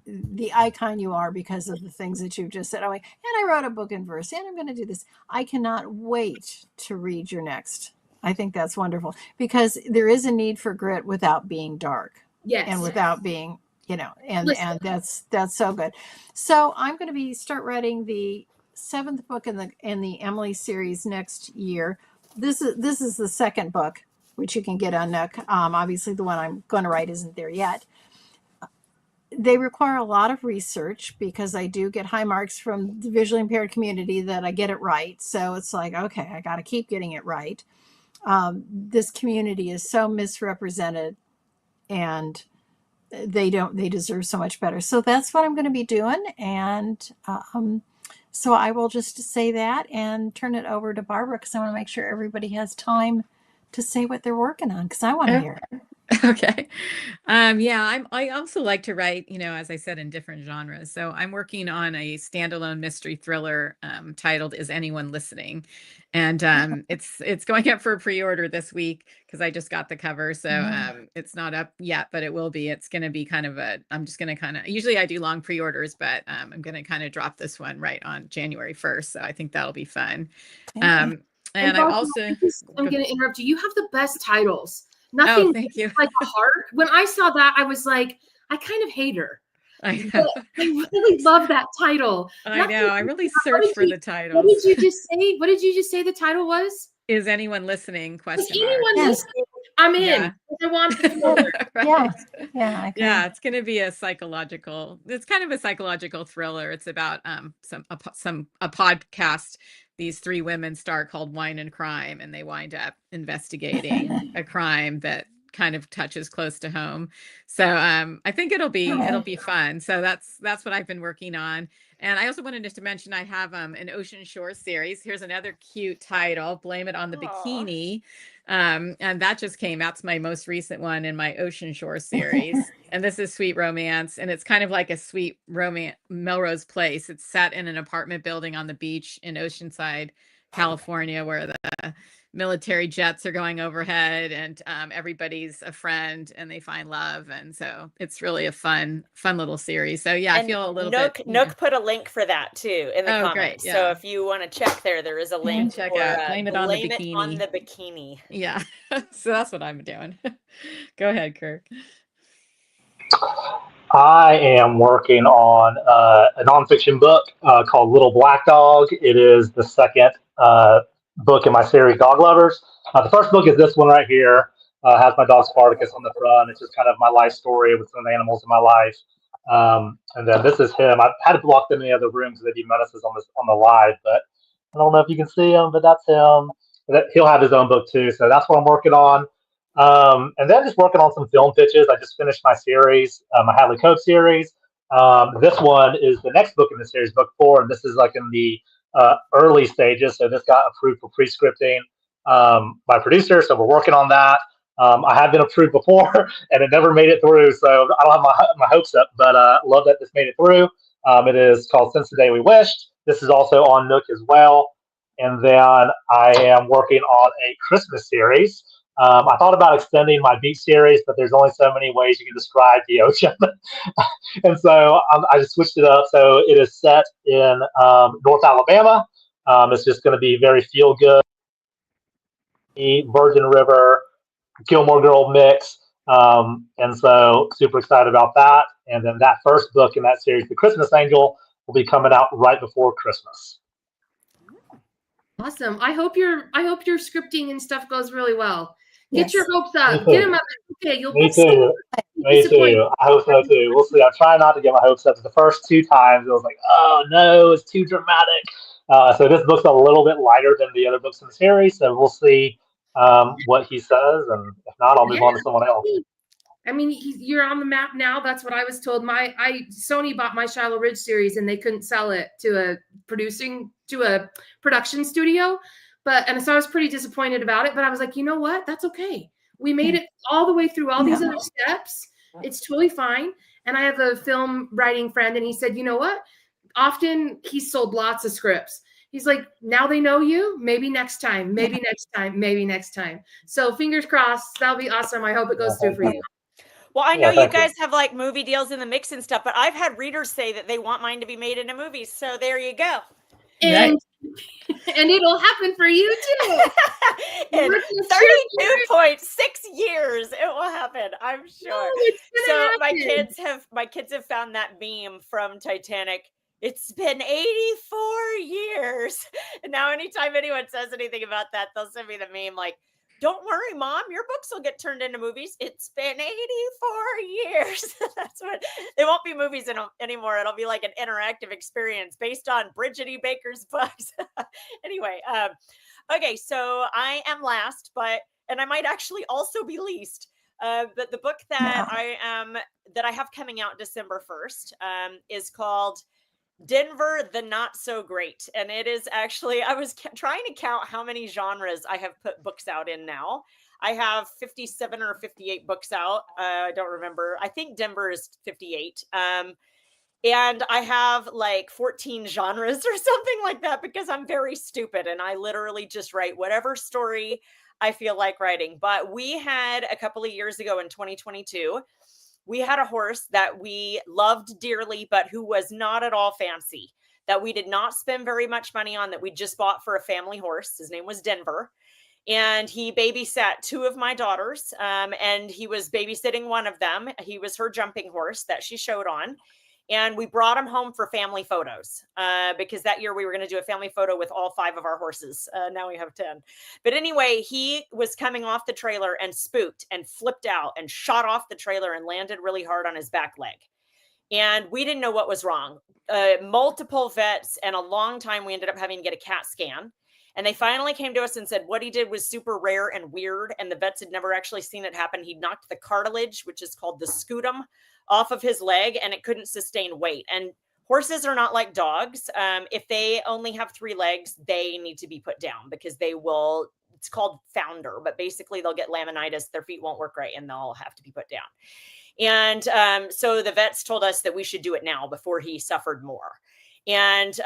the icon you are because of the things that you've just said. And I wrote a book in verse, and I'm going to do this. I cannot wait to read your next. I think that's wonderful because there is a need for grit without being dark. Yes. And without being, and that's so good. So I'm going to start writing the 7th book in the Emily series next year. This is the second book, which you can get on Nook. Obviously, the one I'm going to write isn't there yet. They require a lot of research because I do get high marks from the visually impaired community that I get it right. So it's like, okay, I got to keep getting it right. This community is so misrepresented, and they deserve so much better. So that's what I'm going to be doing. And so I will just say that and turn it over to Barbara, because I want to make sure everybody has time to say what they're working on, because I want to hear it. Okay. Yeah, I also like to write, as I said, in different genres. So I'm working on a standalone mystery thriller titled "Is Anyone Listening?" And it's going up for pre-order this week because I just got the cover. So it's not up yet, but it will be. It's going to be I'm just going to usually I do long pre-orders, but I'm going to kind of drop this one right on January 1st. So I think that'll be fun. And I Barbara, also, I'm going to interrupt you. You have the best titles. oh, Nothing thank you. like a heart. When I saw that, I was like, I kind of hate her. I know. But I really love that title. I know. I really What searched for the What titles. did you just say? What did you just say the title was? Is anyone listening? Is Question mark. anyone Yes. listening? I'm in. Yeah. I want the thriller. Right. Yeah, okay. Yeah, it's going to be it's kind of a psychological thriller. It's about a podcast these three women start called Wine and Crime, and they wind up investigating a crime that kind of touches close to home. So I think it'll be fun. So that's what I've been working on. And I also wanted to mention I have an Ocean Shore series. Here's another cute title, Blame It on the Bikini. And that just came out. It's my most recent one in my Ocean Shore series. And this is sweet romance. And it's kind of like a sweet romance, Melrose Place. It's set in an apartment building on the beach in Oceanside, California, where the military jets are going overhead, and everybody's a friend and they find love. And so it's really a fun little series. So yeah, And I feel a little Nook, bit. Nook put a link for that too in the Oh, comments. great, So yeah. if you want to check there is a link Check for out Blame It on the Blame It on Bikini. the Bikini. Yeah. So that's what I'm doing. Go ahead, Kirk. I am working on a nonfiction book called Little Black Dog. It is the second book in my series, Dog Lovers. The first book is this one right here. Has my dog Spartacus on the front. It's just kind of my life story with some of the animals in my life. And then this is him. I've had to block them in the other room because they'd be menaces on the live, but I don't know if you can see him, but that's him. He'll have his own book too. So that's what I'm working on. And then just working on some film pitches. I just finished my series, my Hadley Cove series. This one is the next book in the series, book 4, and this is like in the early stages. So this got approved for pre-scripting by producer. So we're working on that. I have been approved before, and it never made it through. So I don't have my hopes up, but love that this made it through. It is called Since the Day We Wished. This is also on Nook as well. And then I am working on a Christmas series. I thought about extending my beach series, but there's only so many ways you can describe the ocean. And so I just switched it up. So it is set in North Alabama. It's just going to be very feel good. Virgin River, Gilmore Girl mix. And so super excited about that. And then that first book in that series, The Christmas Angel, will be coming out right before Christmas. Awesome. I hope your scripting and stuff goes really well. Get Yes. your hopes up. Get them up. Okay, you'll Me be so too. Me too. I hope so too. We'll see. I try not to get my hopes up. The first 2 times, it was like, oh no, it's too dramatic. So this book's a little bit lighter than the other books in the series. So we'll see what he says, and if not, I'll move on to someone else. I mean, you're on the map now. That's what I was told. Sony bought my Shiloh Ridge series, and they couldn't sell it to a production studio. And so I was pretty disappointed about it. But I was like, you know what? That's okay. We made it all the way through all these other steps. It's totally fine. And I have a film writing friend, and he said, you know what? Often he's sold lots of scripts. He's like, now they know you. Maybe next time. Maybe next time. Maybe next time. So fingers crossed. That'll be awesome. I hope it goes through for you. Well, I know you guys have like movie deals in the mix and stuff, but I've had readers say that they want mine to be made into movies. So there you go. And it'll happen for you too. In 32.6 years, it will happen, I'm sure. So my kids have found that meme from Titanic. It's been 84 years. And now anytime anyone says anything about that, they'll send me the meme like, don't worry, Mom, your books will get turned into movies. It's been 84 years. That's what they won't be movies anymore. It'll be like an interactive experience based on Bridget E. Baker's books. Anyway, okay, so I am last, and I might actually also be least. But the book that I have coming out December 1st is called Denver the Not So Great. And it is actually, I was trying to count how many genres I have put books out in now. I have 57 or 58 books out. I don't remember. I think Denver is 58. And I have like 14 genres or something like that because I'm very stupid and I literally just write whatever story I feel like writing. But we had a couple of years ago in 2022, we had a horse that we loved dearly, but who was not at all fancy, that we did not spend very much money on, that we just bought for a family horse. His name was Denver. And he babysat two of my daughters, and he was babysitting one of them. He was her jumping horse that she showed on. And we brought him home for family photos because that year we were going to do a family photo with all 5 of our horses. Now we have 10. But anyway, he was coming off the trailer and spooked and flipped out and shot off the trailer and landed really hard on his back leg. And we didn't know what was wrong. Multiple vets and a long time we ended up having to get a CAT scan. And they finally came to us and said what he did was super rare and weird. And the vets had never actually seen it happen. He knocked the cartilage, which is called the scutum, off of his leg, and it couldn't sustain weight. And horses are not like dogs. If they only have 3 legs, they need to be put down because they will, it's called founder, but basically they'll get laminitis. Their feet won't work right and they'll have to be put down. And so the vets told us that we should do it now before he suffered more. And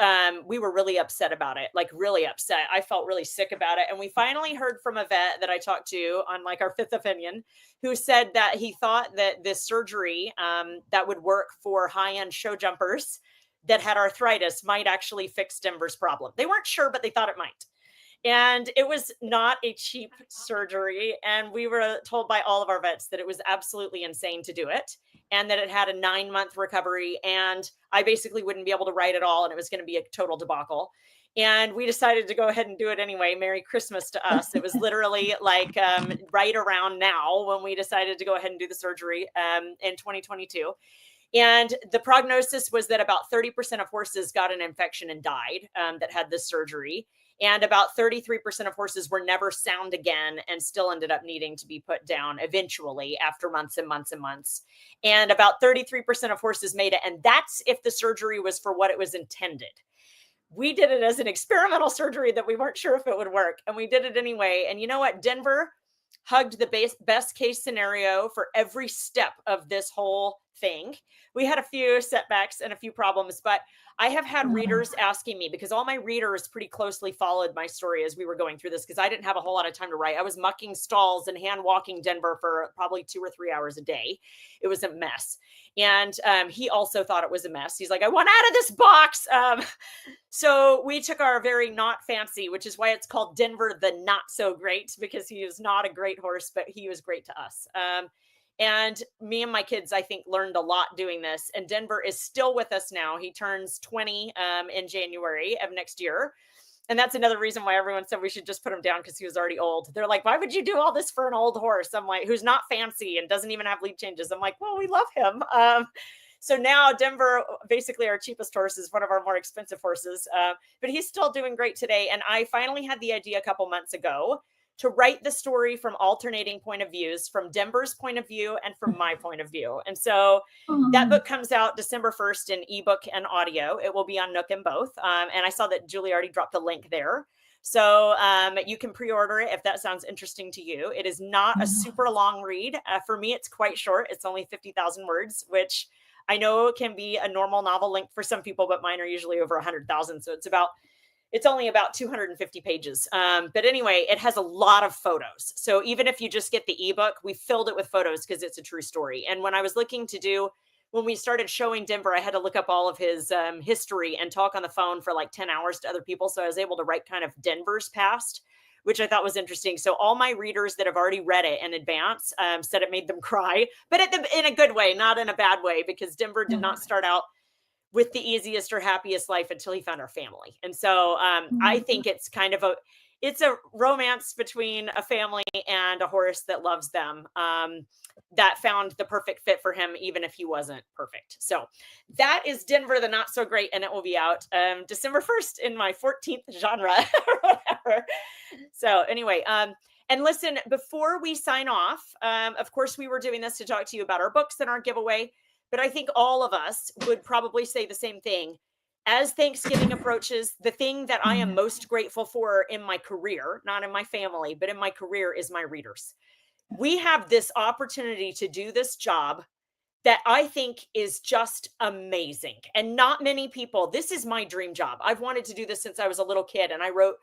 we were really upset about it, like really upset. I felt really sick about it. And we finally heard from a vet that I talked to on like our 5th opinion, who said that he thought that this surgery that would work for high-end show jumpers that had arthritis might actually fix Denver's problem. They weren't sure, but they thought it might. And it was not a cheap surgery. And we were told by all of our vets that it was absolutely insane to do it and that it had a 9-month recovery. And I basically wouldn't be able to write at all. And it was going to be a total debacle. And we decided to go ahead and do it anyway. Merry Christmas to us. It was literally like right around now when we decided to go ahead and do the surgery in 2022. And the prognosis was that about 30% of horses got an infection and died that had this surgery. And about 33% of horses were never sound again and still ended up needing to be put down eventually after months and months and months. And about 33% of horses made it. And that's if the surgery was for what it was intended. We did it as an experimental surgery that we weren't sure if it would work. And we did it anyway. And you know what? Denver hugged the best case scenario for every step of this whole thing. We had a few setbacks and a few problems, but I have had readers asking me, because all my readers pretty closely followed my story as we were going through this, because I didn't have a whole lot of time to write. I was mucking stalls and hand walking Denver for probably 2 or 3 hours a day. It was a mess. And he also thought it was a mess. He's like, I want out of this box. So we took our very not fancy, which is why it's called Denver the Not So Great, because he is not a great horse, but he was great to us. And me and my kids, I think, learned a lot doing this. And Denver is still with us now. He turns 20 in January of next year. And that's another reason why everyone said we should just put him down, because he was already old. They're like, why would you do all this for an old horse? I'm like, who's not fancy and doesn't even have lead changes. I'm like, well, we love him. So now Denver, basically our cheapest horse, is one of our more expensive horses. But he's still doing great today. And I finally had the idea a couple months ago to write the story from alternating point of views, from Denver's point of view and from my point of view. And so that book comes out December 1st in ebook and audio. It will be on Nook and both. And I saw that Julie already dropped the link there. So you can pre-order it if that sounds interesting to you. It is not a super long read. For me, it's quite short. It's only 50,000 words, which I know can be a normal novel length for some people, but mine are usually over 100,000. So it's only about 250 pages. But anyway, it has a lot of photos. So even if you just get the ebook, we filled it with photos because it's a true story. And when I was when we started showing Denver, I had to look up all of his history and talk on the phone for like 10 hours to other people. So I was able to write kind of Denver's past, which I thought was interesting. So all my readers that have already read it in advance said it made them cry, but in a good way, not in a bad way, because Denver did not start out with the easiest or happiest life until he found our family. And so I think it's kind of it's a romance between a family and a horse that loves them, that found the perfect fit for him, even if he wasn't perfect. So that is Denver the Not So Great, and it will be out December 1st in my 14th genre or whatever. So anyway, and listen, before we sign off, of course, we were doing this to talk to you about our books and our giveaway, but I think all of us would probably say the same thing. As Thanksgiving approaches, the thing that I am most grateful for in my career, not in my family, but in my career, is my readers. We have this opportunity to do this job that I think is just amazing. And not many people, this is my dream job. I've wanted to do this since I was a little kid, and I wrote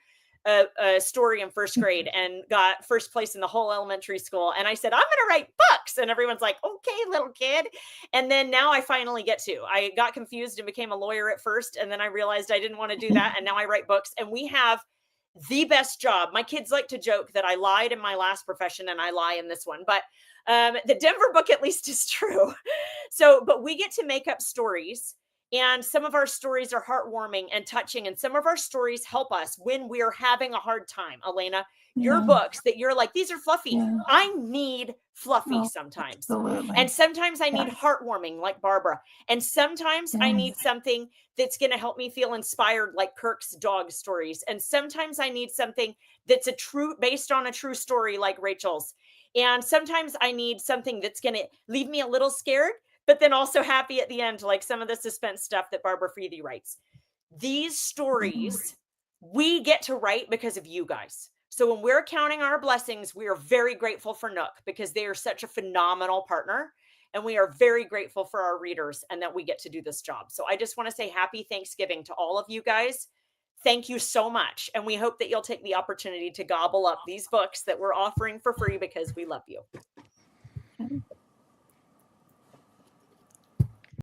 a story in first grade and got first place in the whole elementary school. And I said, I'm going to write books. And everyone's like, okay, little kid. And then now I finally get to. I got confused and became a lawyer at first. And then I realized I didn't want to do that. And now I write books. And we have the best job. My kids like to joke that I lied in my last profession and I lie in this one. But the Denver book at least is true. So, but we get to make up stories. And some of our stories are heartwarming and touching. And some of our stories help us when we're having a hard time. Elena, your books that you're like, these are fluffy. I need fluffy sometimes. Absolutely. And sometimes I need heartwarming like Barbara. And sometimes I need something that's going to help me feel inspired like Kirk's dog stories. And sometimes I need something that's based on a true story like Rachel's. And sometimes I need something that's going to leave me a little scared, but then also happy at the end, like some of the suspense stuff that Barbara Freedy writes. These stories we get to write because of you guys. So when we're counting our blessings, we are very grateful for Nook because they are such a phenomenal partner. And we are very grateful for our readers and that we get to do this job. So I just want to say happy Thanksgiving to all of you guys. Thank you so much. And we hope that you'll take the opportunity to gobble up these books that we're offering for free because we love you.